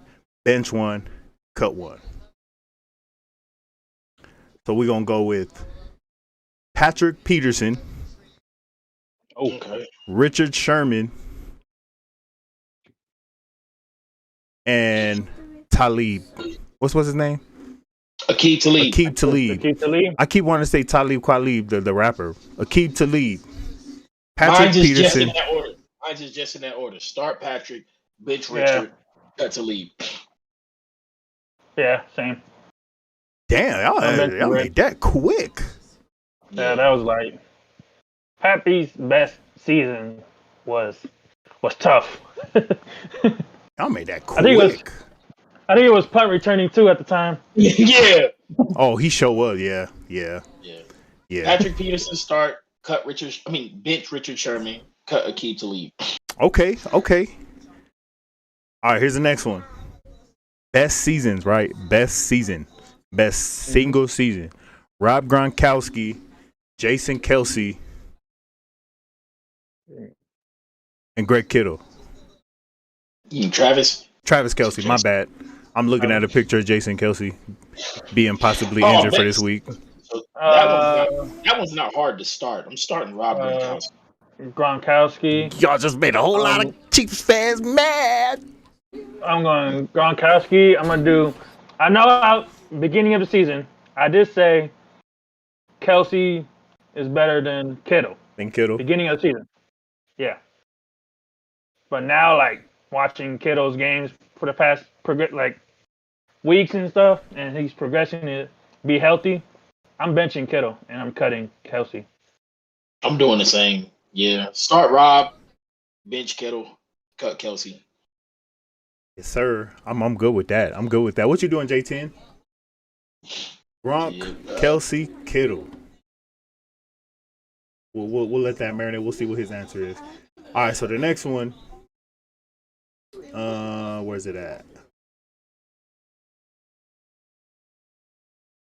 bench one, cut one. So we're gonna go with Patrick Peterson, Okay. Richard Sherman, and Talib. What's his name? Aqib Talib. Aqib Talib. Keep the lead. I keep wanting to say Talib Kweli, the rapper. Aqib Talib. Patrick Mine's is just Peterson. in that order. Mine's is just in that order. Start Patrick, bench Yeah. Richard, cut Talib. Yeah, same. Damn, y'all made that quick. Yeah, that was like Pappy's best season was tough. Y'all made that I think it was- quick. I think it was punt returning too at the time. Yeah. Oh, he sure was. Yeah. Yeah. Patrick. Patrick Peterson start, bench Richard Sherman, cut Aqib Talib. Okay. All right, here's the next one. Best seasons, right? Best season. Best single season. Rob Gronkowski, Jason Kelsey, and Greg Kittle. Travis. Travis Kelsey, my bad. I'm looking at a picture of Jason Kelsey being possibly Oh, injured for man. this week. So Uh, that one's not hard to start. I'm starting Rob Gronkowski. Gronkowski. Y'all just made a whole lot of Chiefs fans mad. I'm going Gronkowski. I'm gonna do. I know out beginning of the season, I did say Kelsey is better than Kittle. And Kittle. Beginning of the season, yeah. But now, like watching Kittle's games for the past weeks and stuff, and he's progressing to be healthy. I'm benching Kittle and I'm cutting Kelsey. I'm doing the same. Yeah. Start Rob, bench Kittle, cut Kelsey. Yes, sir. I'm good with that. What you doing, J10? Gronk, Yeah, Kelsey, Kittle. We'll let that marinate. We'll see what his answer is. All right, so the next one.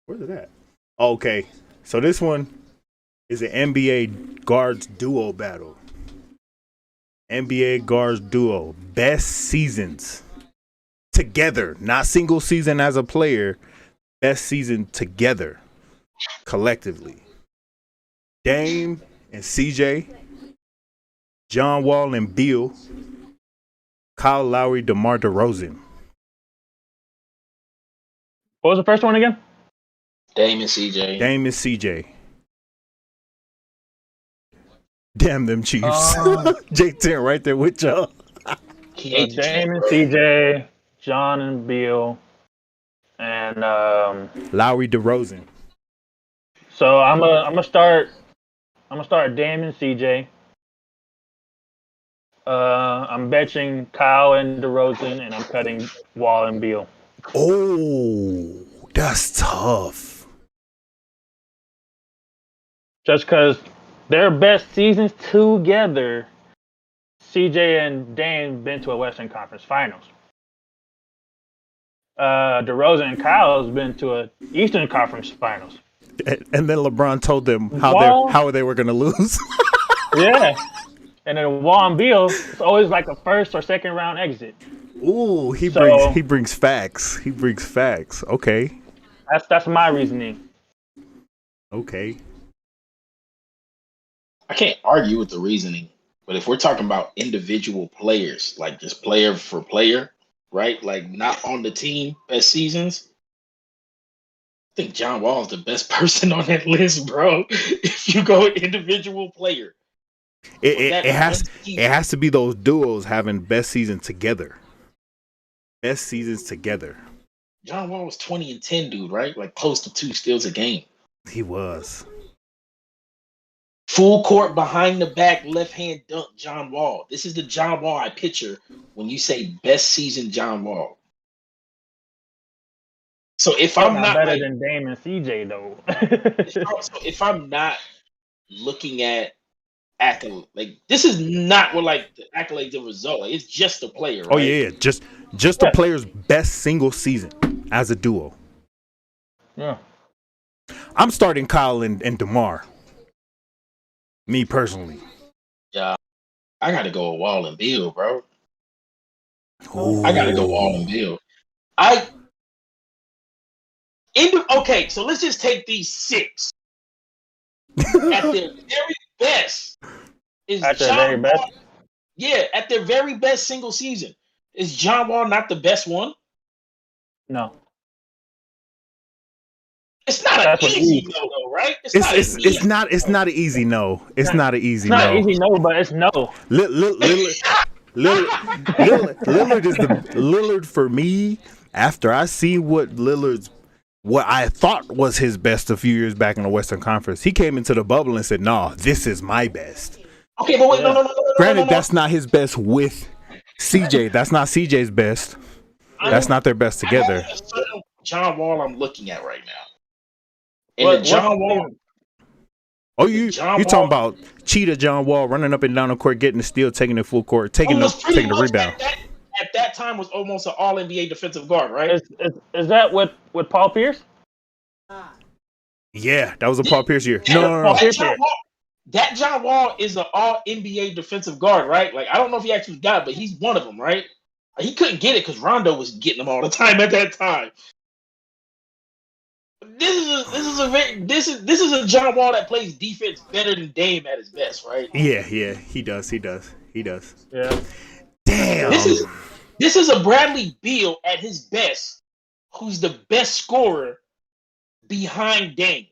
Where's it at? Okay, so this one is an NBA guards duo battle. NBA guards duo best seasons. together, not single season as a player. Best season together, collectively. Dame and CJ, John Wall and Beal, Kyle Lowry, DeMar DeRozan. What was the first one again? Dame and CJ. Dame and CJ. Damn them Chiefs. J10 right there with y'all. Dame and CJ, John and Beal, and Lowry DeRozan. so I'm gonna start Dame and CJ. I'm benching Kyle and DeRozan, and I'm cutting Wall and Beal. Oh, that's tough. Just because their best seasons together, CJ and Dame been to a Western Conference Finals. DeRozan and Kyle's been to a Eastern Conference Finals. And then LeBron told them how they were going to lose. Yeah. And then Wall and Beal, it's always like a first or second round exit. Ooh, he brings facts. He brings facts. Okay. That's my reasoning. Okay. I can't argue with the reasoning, but if we're talking about individual players, like just player for player, right? Like not on the team, best seasons. I think John Wall is the best person on that list, bro. If you go individual player. It has to be those duos having best season together. Best seasons together. John Wall was 20 and 10, dude, right? Like close to 2 steals a game. He was. Full court, behind the back, left hand dunk, John Wall. This is the John Wall I picture when you say best season John Wall. So if I'm not better than Dame and CJ though. if I'm not looking at accolade, like this is not what like the accolades the result. Like, it's just a player. Right? Oh yeah, just the player's best single season as a duo. Yeah. I'm starting Kyle and DeMar. Me personally. Yeah, I got to go with Wall and Beal, bro. Ooh. I got to go Wall and Beal. Okay, so let's just take these 6. At their very best is at their John very best. Wall. Yeah, at their very best single season. Is John Wall not the best one? No. It's not an easy no, though, right? It's not an easy no. It's not an easy no. It's not easy no, but it's no. Lillard for me, after I see what I thought was his best a few years back in the Western Conference, he came into the bubble and said, "No, this is my best." Okay, but wait, no. Granted, that's not his best with CJ. That's not CJ's best. That's not their best together. John Wall, I'm looking at right now. And John Wall. Oh, you talking about cheetah John Wall running up and down the court, getting the steal, taking the full court, taking the rebound. At that time was almost an all NBA defensive guard, right? Is that with Paul Pierce? Yeah, that was a Paul Pierce year. No. That John Wall is an all NBA defensive guard, right? Like I don't know if he actually got it, but he's one of them, right? He couldn't get it because Rondo was getting them all the time at that time. This is a John Wall that plays defense better than Dame at his best, right? Yeah, he does. Yeah. Damn. This is a Bradley Beal at his best, who's the best scorer behind Dame.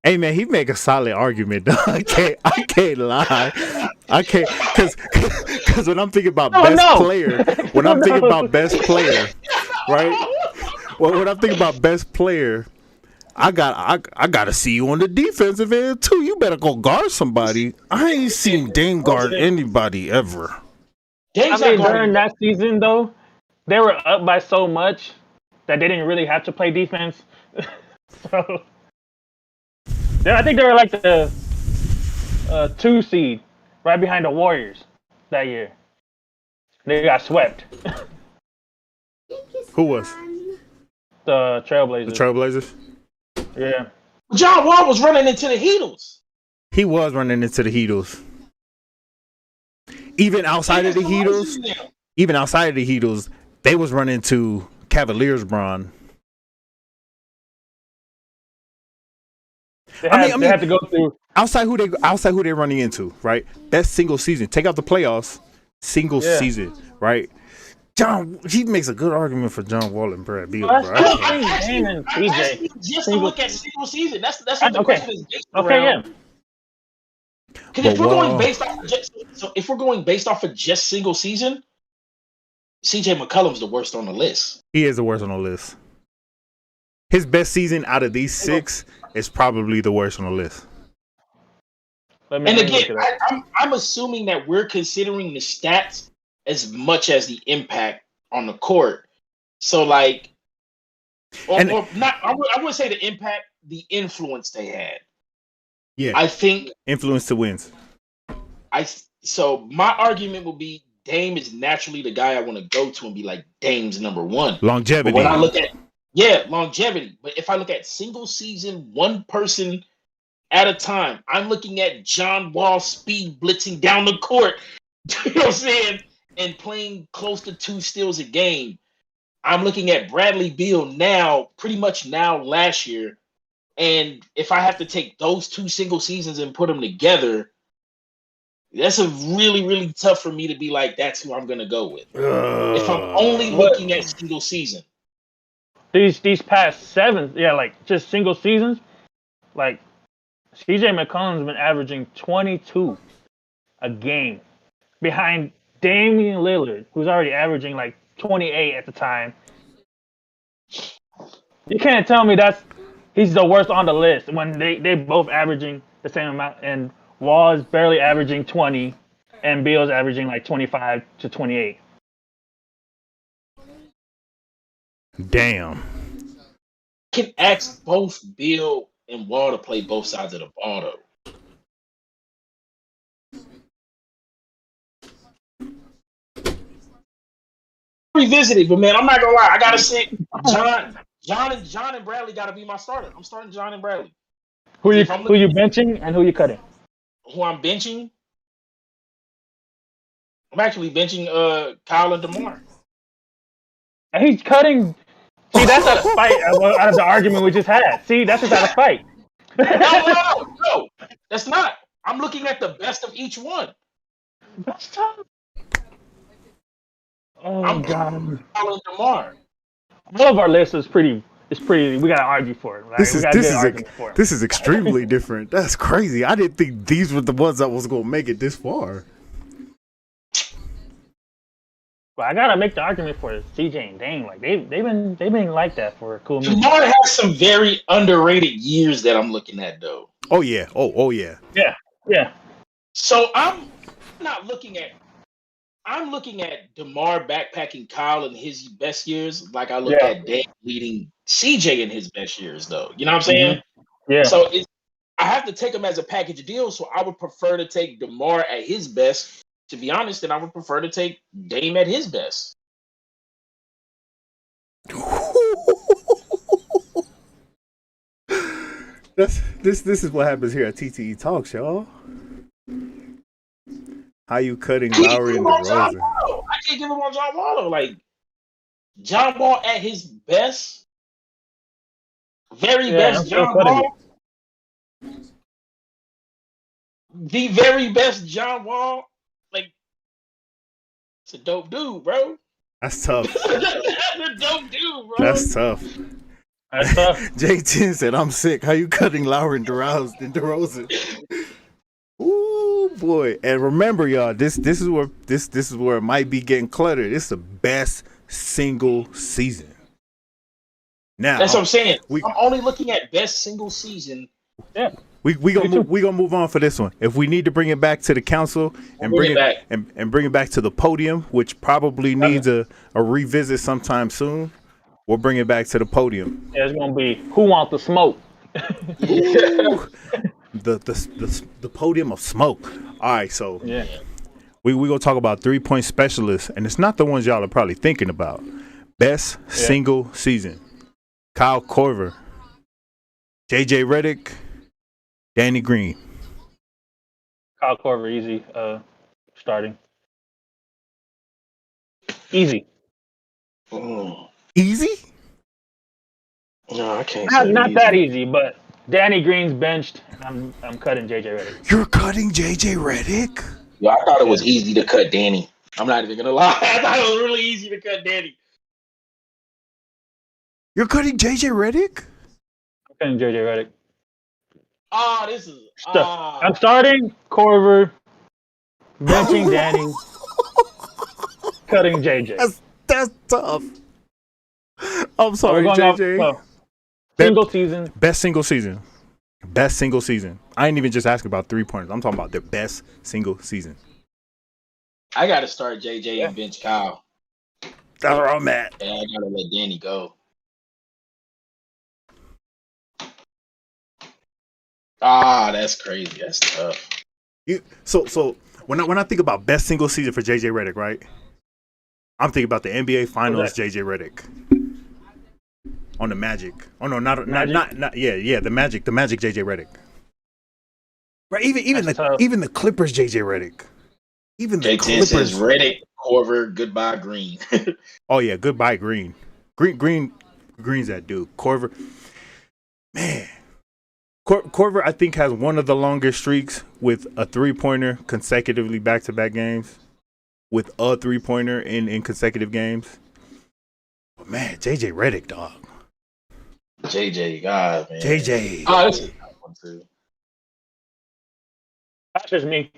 Hey man, he make a solid argument, dog. I can't lie. I can't because when I'm thinking about player, right? Well, when I'm thinking about best player, I gotta see you on the defensive end too. You better go guard somebody. I ain't seen Dame guard anybody ever. During that season though, they were up by so much that they didn't really have to play defense. So I think they were like the 2 seed, right behind the Warriors that year. They got swept. Who was? The Trailblazers. The Trailblazers? Yeah. John Wall was running into the Heatles. He was running into the Heatles. Even outside of the Heatles, even outside of the Heatles, they was running to Cavaliers Bron. They had to go through outside who they running into, right? Best single season. Take out the playoffs. Single season, right? John, he makes a good argument for John Wall and Brad Beal, bro. I'm asking just to look at single season. That's what the question is based around. Okay, yeah. Because if we're going based off of just single season, CJ McCollum's the worst on the list. He is the worst on the list. His best season out of these 6 is probably the worst on the list. And again, I'm assuming that we're considering the stats as much as the impact on the court. So like, or not, I wouldn't say the impact, the influence they had. Yeah, I think influence to wins. So my argument will be Dame is naturally the guy I want to go to and be like, Dame's number 1. Longevity. But when I look at longevity. But if I look at single season, one person at a time, I'm looking at John Wall speed blitzing down the court. You know what I'm saying? And playing close to 2 steals a game. I'm looking at Bradley Beal pretty much last year. And if I have to take those 2 single seasons and put them together, that's a really, really tough for me to be like, that's who I'm going to go with. If I'm only looking at single season. These past 7, like just single seasons, like CJ McCollum's been averaging 22 a game behind Damian Lillard, who's already averaging like 28 at the time. You can't tell me he's the worst on the list when they both averaging the same amount, and Wall is barely averaging 20 and Beal's averaging like 25 to 28. Damn. Can ask both Beal and Wall to play both sides of the ball, though. Revisited, but man, I'm not gonna lie. I gotta say, John and Bradley gotta be my starter. I'm starting John and Bradley. Who you benching and who you cutting? Who I'm benching? I'm actually benching Kyle and DeMar. And he's cutting. See, that's out of spite out of the argument we just had. See, that's just out of spite. No, that's not. I'm looking at the best of each one. That's tough. Oh God. Kyle and DeMar. All of our list is pretty. We gotta argue for it. Right? This is extremely different. That's crazy. I didn't think these were the ones that was gonna make it this far. But I gotta make the argument for CJ and Dame. Like they've been like that for a cool minute. DeMar has some very underrated years that I'm looking at though. Oh yeah. Oh yeah. Yeah. So I'm looking at DeMar backpacking Kyle in his best years, like I look at Dame leading CJ in his best years, though. You know what I'm saying? Mm-hmm. Yeah. So I have to take them as a package deal. So I would prefer to take DeMar at his best. To be honest, and I would prefer to take Dame at his best. This is what happens here at TTE Talks, y'all. How you cutting Lowry and DeRozan? I can't give him on John Wall. Like John Wall at his best, best John Wall. The very best John Wall. Like it's a dope dude, bro. That's tough. That's a dope dude, bro. That's tough. Jayden said, "I'm sick. How you cutting Lowry and DeRozan?" Ooh boy! And remember, y'all, this is where it might be getting cluttered. This is the best single season. Now that's what I'm saying. I'm only looking at best single season. Yeah. We gonna move on for this one. If we need to bring it back to the council and bring it back to the podium, which probably needs a revisit sometime soon, we'll bring it back to the podium. Yeah, it's gonna be who wants the smoke. The podium of smoke. All right, so we gonna talk about 3-point specialists, and it's not the ones y'all are probably thinking about. Best single season: Kyle Korver, JJ Redick, Danny Green. Kyle Korver, easy starting. Easy. Easy? No, I can't Not say not that easy. easy, but Danny Green's benched, and I'm cutting JJ Redick. You're cutting JJ Redick? Yo, I thought it was Yeah. easy to cut Danny. I'm not even gonna lie. I thought it was really easy to cut Danny. You're cutting JJ Redick? I'm cutting JJ Redick. Oh, this is I'm starting Corver, benching Danny, cutting JJ. That's tough. I'm So we're sorry, going off JJ. single season. Best single season. Best single season. I ain't even just asking about 3-pointers. I'm talking about their best single season. I gotta start JJ and bench Kyle. That's where I'm at. And I gotta let Danny go. That's crazy. That's tough. So when I think about best single season for JJ Redick, right? I'm thinking about the NBA Finals JJ Redick. On the Magic. Oh no, not the Magic JJ Redick. Right, even the Clippers JJ Redick. Even the J10 says Clippers. Redick, Corver, goodbye Green. Oh yeah, goodbye Green. Green's that dude. Corver. Man. Corver, I think, has one of the longest streaks with a 3-pointer consecutively back-to-back games. With a 3-pointer in consecutive games. But man, JJ Redick, dog. JJ, God, man. JJ. Oh, this is a tough one too. That's just me.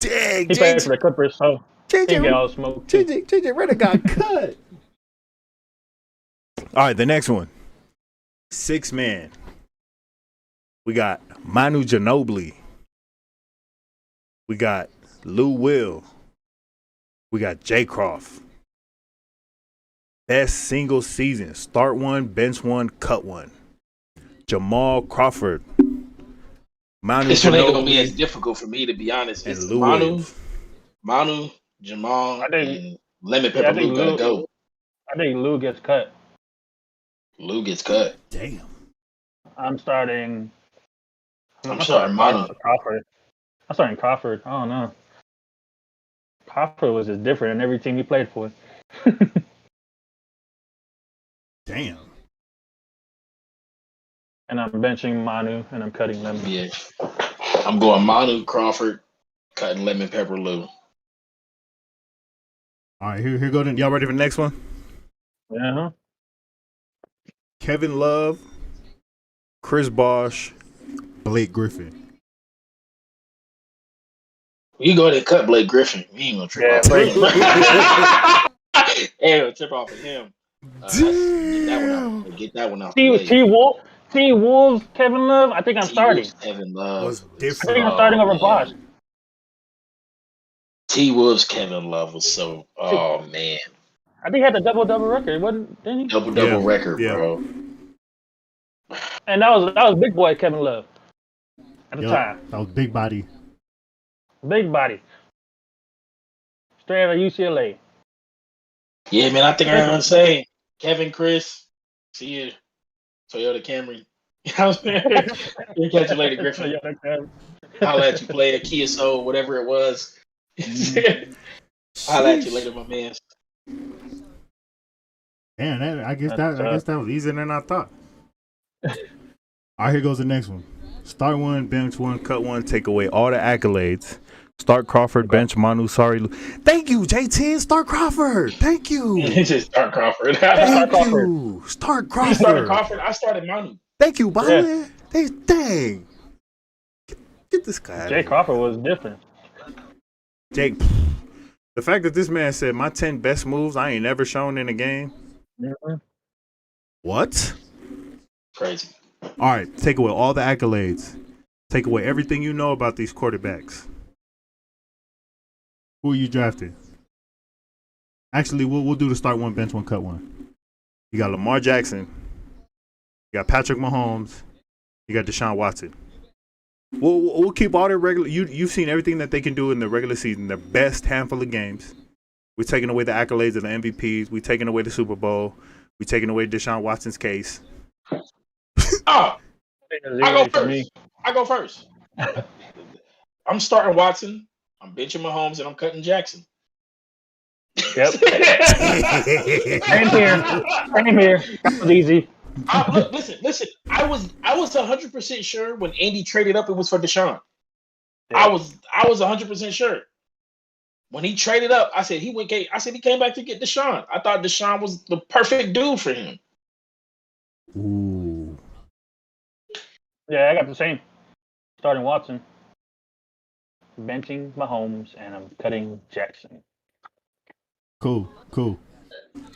Dang, He played for the Clippers, so he can get all the smoke. JJ Redick got cut. All right, the next one. 6-man. We got Manu Ginobili. We got Lou Will. We got Jay Croft. Best single season. Start one, bench one, cut one. Jamal Crawford. Manu This one ain't gonna Ginobili be as difficult for me, to be honest. and It's Lou Williams. Manu, Jamal, and Lemon I Pepper think Lou gotta go. I think Lou gets cut. Lou gets cut. Damn. I'm starting. I'm starting Manu. Crawford. I'm starting Crawford. I don't know. Crawford was just different in every team he played for. Damn. And I'm benching Manu and I'm cutting Lemon. Yeah. I'm going Manu, Crawford, cutting Lemon Pepper Lou. All right, here go. Y'all ready for the next one? Yeah. Kevin Love, Chris Bosh, Blake Griffin. You go ahead and cut Blake Griffin. We ain't gonna trip off Blake. him. Ain't gonna trip off of him. Get that one off the way. T Wolves, Kevin Love. I think I'm starting. Kevin Love Was I different. think I'm starting over Bosh. T Wolves, Kevin Love was so. Oh man, I think he had the double record, didn't he? double record, bro. And that was big boy Kevin Love at the time. That was big body. Big body. Straight out of UCLA. Yeah, man. I think I'm gonna say Kevin, Chris. See you, Toyota Camry. We'll catch you later, Griffin. I'll let you play a Kia Soul, whatever it was. I'll let you later, my man. Man, I guess that was easier than I thought. All right, here goes the next one. Start one, bench one, cut one, take away all the accolades. Start Crawford, bench Manu. Sorry, thank you, JT. Start Crawford. Thank you. Just start Crawford. Thank you. Start Crawford. You started Crawford. I started Manu. Thank you, Bobby. Yeah. Dang. Get this guy. Jay Crawford was different. Jake, the fact that this man said my 10 best moves I ain't never shown in a game. Mm-hmm. What? Crazy. All right, take away all the accolades. Take away everything you know about these quarterbacks. Who are you drafting? Actually, we'll do the start one, bench one, cut one. You got Lamar Jackson. You got Patrick Mahomes. You got Deshaun Watson. We'll keep all their regular. You've seen everything that they can do in the regular season. Their best handful of games. We're taking away the accolades of the MVPs. We're taking away the Super Bowl. We're taking away Deshaun Watson's case. Oh, I go first. I'm starting Watson. I'm benching Mahomes, and I'm cutting Jackson. Yep. Same here. Same here. That was easy. Look, listen. I was 100% sure when Andy traded up, it was for Deshaun. Yeah. I was 100% sure. When he traded up, I said he came back to get Deshaun. I thought Deshaun was the perfect dude for him. Ooh. Yeah, I got the same. Starting Watson, benching Mahomes, and I'm cutting Jackson. Cool. All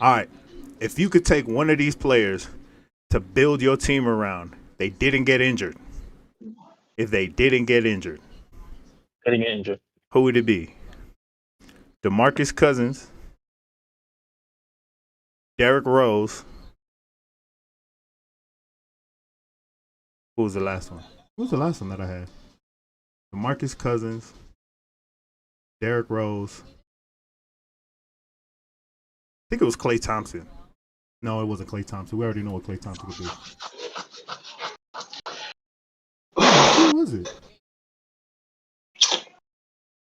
right. If you could take one of these players to build your team around, they didn't get injured. If they didn't get injured, Cutting injured. who would it be? DeMarcus Cousins, Derrick Rose. Who was the last one? Who was the last one that I had? DeMarcus Cousins, Derrick Rose. I think it was Klay Thompson. No, it wasn't Klay Thompson. We already know what Klay Thompson would be. Who was it?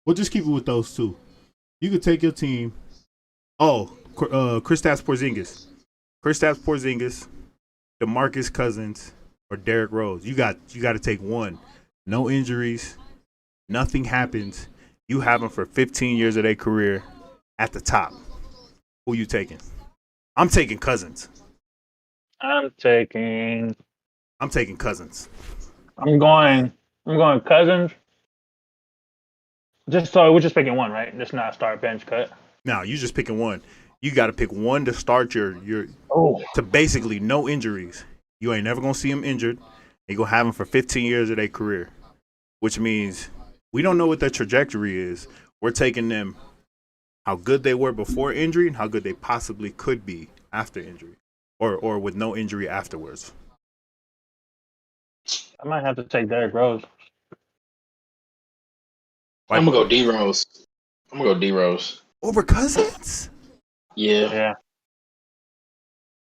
We'll just keep it with those two. You could take your team. Oh, Kristaps Porzingis, DeMarcus Cousins, or Derrick Rose. You got to take one. No injuries. Nothing happens. You have them for 15 years of their career at the top. Who you taking? I'm taking Cousins. I'm taking Cousins. I'm going Cousins. Just so we're just picking one, right? Just not start bench cut. Now you just picking one. You got to pick one to start your to basically no injuries. You ain't never gonna see him injured. You gonna have him for 15 years of their career, which means we don't know what their trajectory is. We're taking them how good they were before injury and how good they possibly could be after injury, or with no injury afterwards. I might have to take Derrick Rose. I'm gonna go D Rose. Over Cousins? Yeah.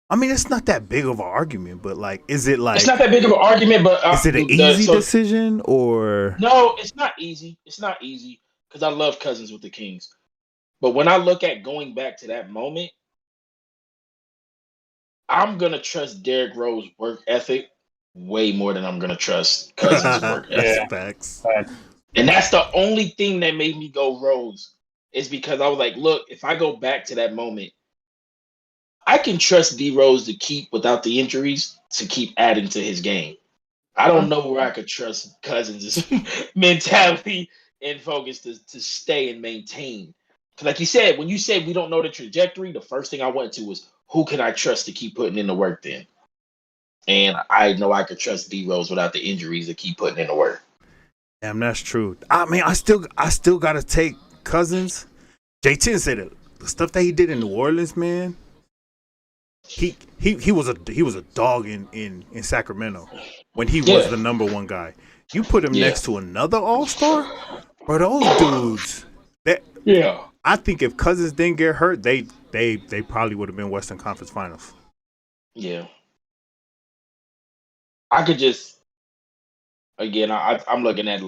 I mean, it's not that big of an argument, but like, is it like? It's not that big of an argument, but is it an easy decision or? No, it's not easy. It's not easy because I love Cousins with the Kings, but when I look at going back to that moment, I'm gonna trust Derrick Rose's work ethic way more than I'm gonna trust Cousins' work ethic. Facts. And that's the only thing that made me go Rose is because I was like, look, if I go back to that moment, I can trust D Rose to keep without the injuries to keep adding to his game. I don't know where I could trust Cousins' mentality and focus to stay and maintain. Because like you said, when you said we don't know the trajectory, the first thing I went to was who can I trust to keep putting in the work then? And I know I could trust D Rose without the injuries to keep putting in the work. Damn, that's true. I mean, I still gotta take Cousins. J10 said it. The stuff that he did in New Orleans, man. He was a dog in Sacramento when he was the number one guy. You put him next to another All-Star, or those dudes. I think if Cousins didn't get hurt, they probably would have been Western Conference Finals. Yeah. I could just again, I'm looking at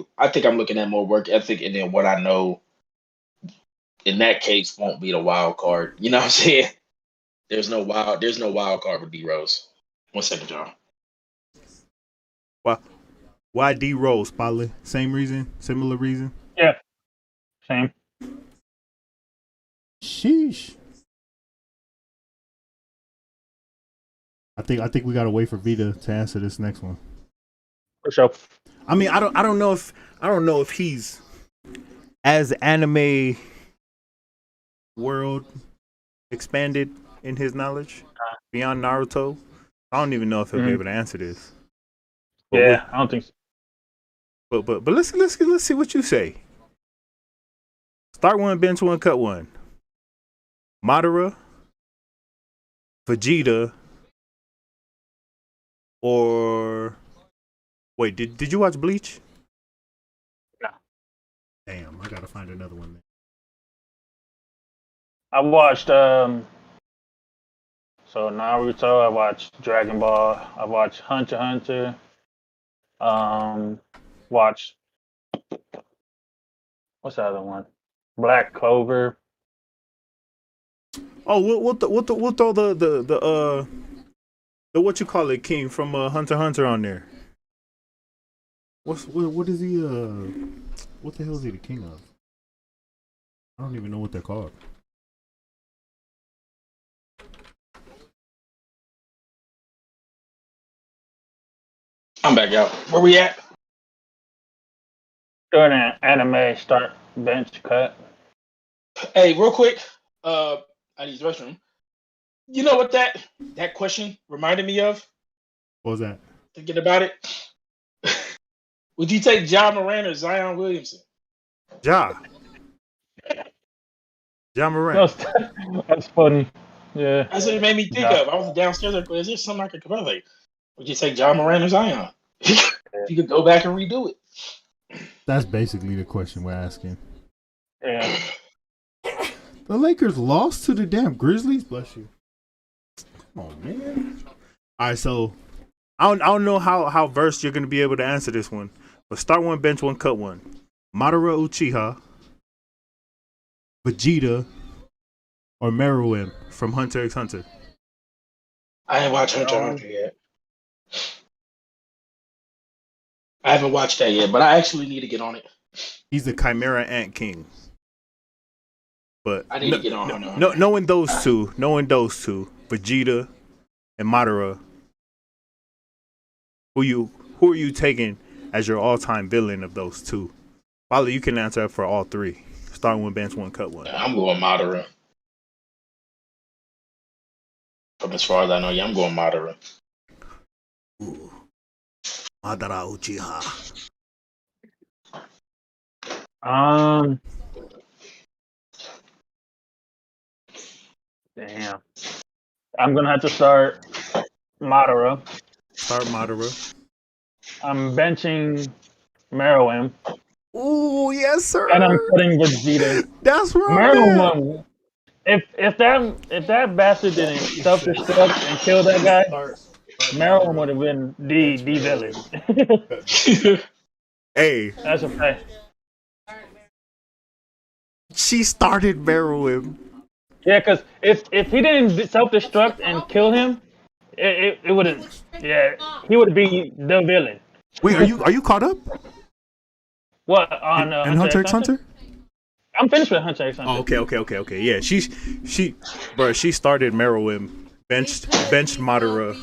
more work ethic, and then what I know in that case won't be the wild card. You know what I'm saying? There's no wild card with D Rose. 1 second, John. Why D Rose, Polly? Same reason, similar reason? Yeah. Same. Sheesh. I think we gotta wait for Vita to answer this next one. For sure. I mean, I don't know if he's as anime world expanded in his knowledge beyond Naruto. I don't even know if he'll be able to answer this. But I don't think so. But let's see what you say. Start one, bench one, cut one. Madara, Vegeta, or wait, did you watch Bleach? No. Damn, I gotta find another one. I watched so Naruto, I watched Dragon Ball, I watched Hunter x Hunter, watched what's the other one? Black Clover. Oh, we'll throw the what you call it, King from Hunter x Hunter on there. What is he? What the hell is he the king of? I don't even know what they're called. I'm back out. Where we at? Doing an anime start bench cut. Hey, real quick. I use the restroom. You know what that question reminded me of? What was that? Thinking about it. Would you take Ja Morant or Zion Williamson? Ja Morant. That's funny. Yeah. That's what it made me think Ja. of. I was downstairs like, is there something I could come out like? Would you take Ja Morant or Zion? You could go back and redo it. That's basically the question we're asking. Yeah. The Lakers lost to the damn Grizzlies. Bless you. Come on, man. All right, so I don't know how versed you're gonna be able to answer this one, but start one, bench one, cut one. Madara Uchiha, Vegeta, or Meruem from Hunter x Hunter. I ain't watched Hunter x Hunter yet. I haven't watched that yet, but I actually need to get on it. He's the Chimera Ant King. But I need to get on Hunter. Knowing those two, Vegeta and Madara, who are you taking as your all-time villain of those two? Probably you can answer for all three. Start one, bench one, cut one. I'm going Madara. From as far as I know, I'm going Madara. Ooh. Madara Uchiha. Damn. I'm gonna have to start Madara. Start Madara. I'm benching Meruem. Ooh, yes, sir. And I'm putting Vegeta. That's right. Meruem. If that bastard didn't self-destruct and kill that guy, Meruem would have been the villain. Hey, That's a fact. she started Meruem. Yeah, because if he didn't self-destruct and kill him, it wouldn't. Yeah, he would be the villain. Wait, are you caught up? What on Hunter x Hunter? I'm finished with Hunter x Hunter. Oh, okay. Yeah, she started Meruem, benched Madara.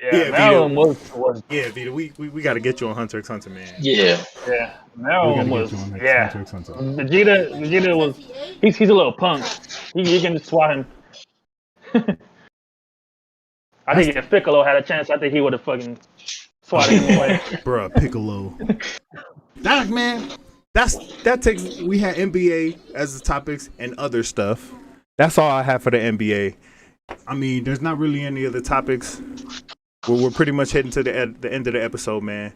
Yeah, Meruem was. Yeah, Vita, we got to get you on Hunter x Hunter, man. Yeah. Meruem was. Yeah. Vegeta was. He's a little punk. You can just swat him. I think if Piccolo had a chance, I think he would have fucking swatted him away. Bruh, Piccolo. That takes. We had NBA as the topics and other stuff. That's all I have for the NBA. I mean, there's not really any other topics. We're pretty much heading to the end of the episode, man.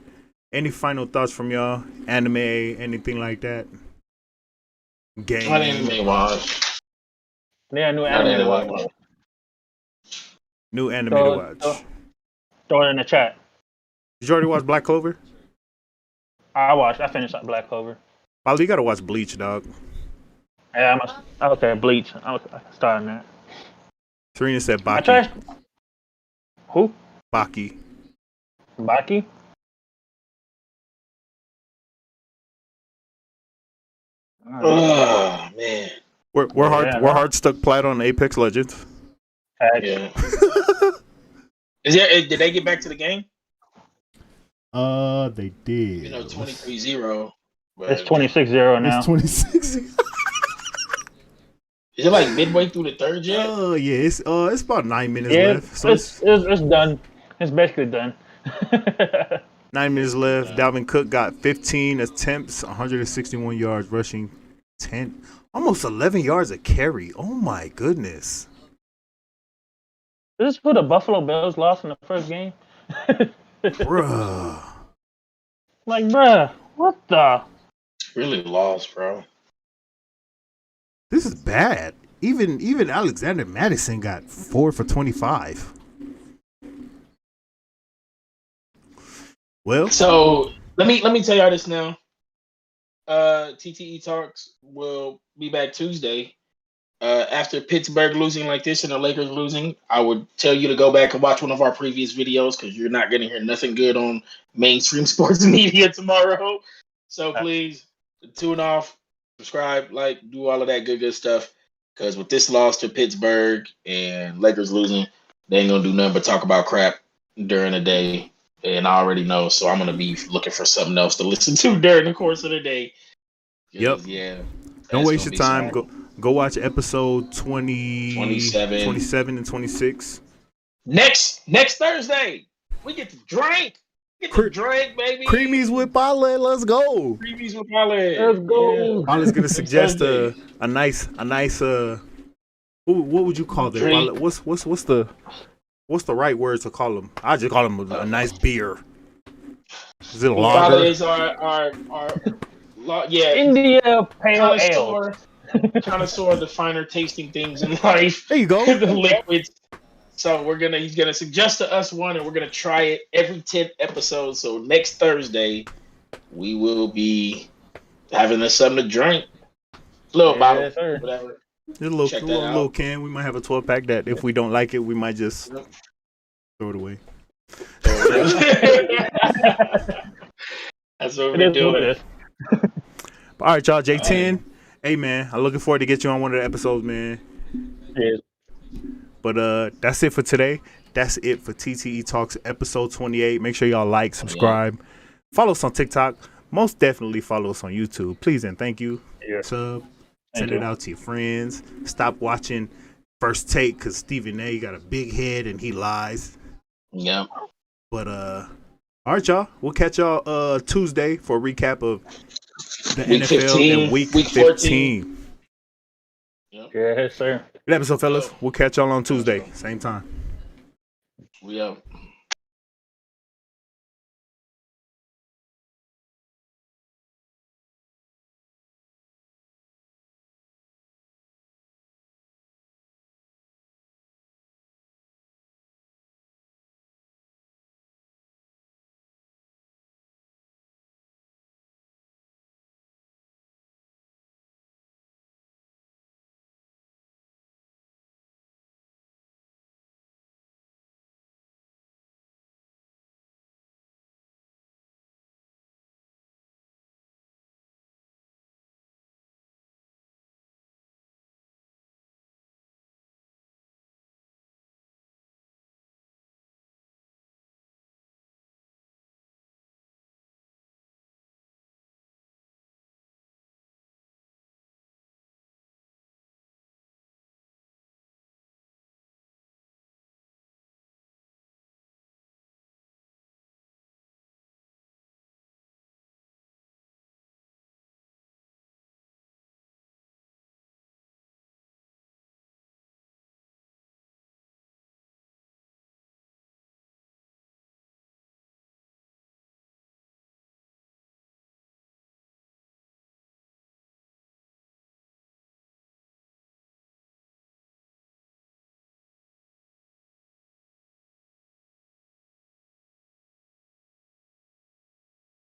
Any final thoughts from y'all? Anime, anything like that? Game. What anime watch? Yeah, new anime to watch. New anime to watch. Throw it in the chat. Did you already watch Black Clover? I finished Black Clover. Molly, you gotta watch Bleach, dog. Yeah, okay, Bleach. I'm starting that. Serena said Baki. Who? Baki. Baki? Oh man. We're hard stuck plat on Apex Legends. Yeah. Did they get back to the game? They did. 23-0. It's 26-0 now. It's 26. Is it like midway through the third yet? Oh yeah, it's about 9 minutes left. So it's done. It's basically done. 9 minutes left. Dalvin Cook got 15 attempts, 161 yards rushing, 10, almost 11 yards a carry. Oh my goodness. Is this who the Buffalo Bills lost in the first game? Bruh. Bruh, what the? Really lost, bro. This is bad. Even Alexander Madison got 4 for 25. Well, so let me tell y'all this now. TTE Talks will be back Tuesday. after Pittsburgh losing like this and the Lakers losing, I would tell you to go back and watch one of our previous videos because you're not going to hear nothing good on mainstream sports media tomorrow. So please tune off, subscribe, like, do all of that good stuff. Because with this loss to Pittsburgh and Lakers losing, they ain't going to do nothing but talk about crap during the day. And I already know, so I'm going to be looking for something else to listen to during the course of the day. Yep. Yeah. Don't waste your time. Go watch episode 27 and 26. Next Thursday, we get to drink. Drink, baby. Creamies with Paulette. Let's go. Creamies with Paulette. Let's go. Paulette's gonna suggest a nice what would you call them? What's the right word to call them? I just call them a nice beer. Is it a lager? Paulette is our India Pale Ale. Connoisseur of the finer tasting things in life. There you go. The liquids. So he's gonna suggest to us one, and we're gonna try it every 10 episodes. So next Thursday, we will be having us something to drink. Little bottle, whatever. A little can. We might have a 12-pack that if we don't like it, we might just throw it away. That's what we're doing. All right, y'all. J10. Hey, man. I'm looking forward to get you on one of the episodes, man. Yeah. But that's it for today. That's it for TTE Talks episode 28. Make sure y'all like, subscribe, follow us on TikTok. Most definitely follow us on YouTube. Please and thank you. Yeah. Send it out to your friends. Stop watching First Take because Stephen A. got a big head and he lies. Yeah. But all right, y'all. We'll catch y'all Tuesday for a recap of the week NFL 15, and week 15. Yep. Yes, sir. Good episode, fellas. We'll catch y'all on Tuesday, same time. We out.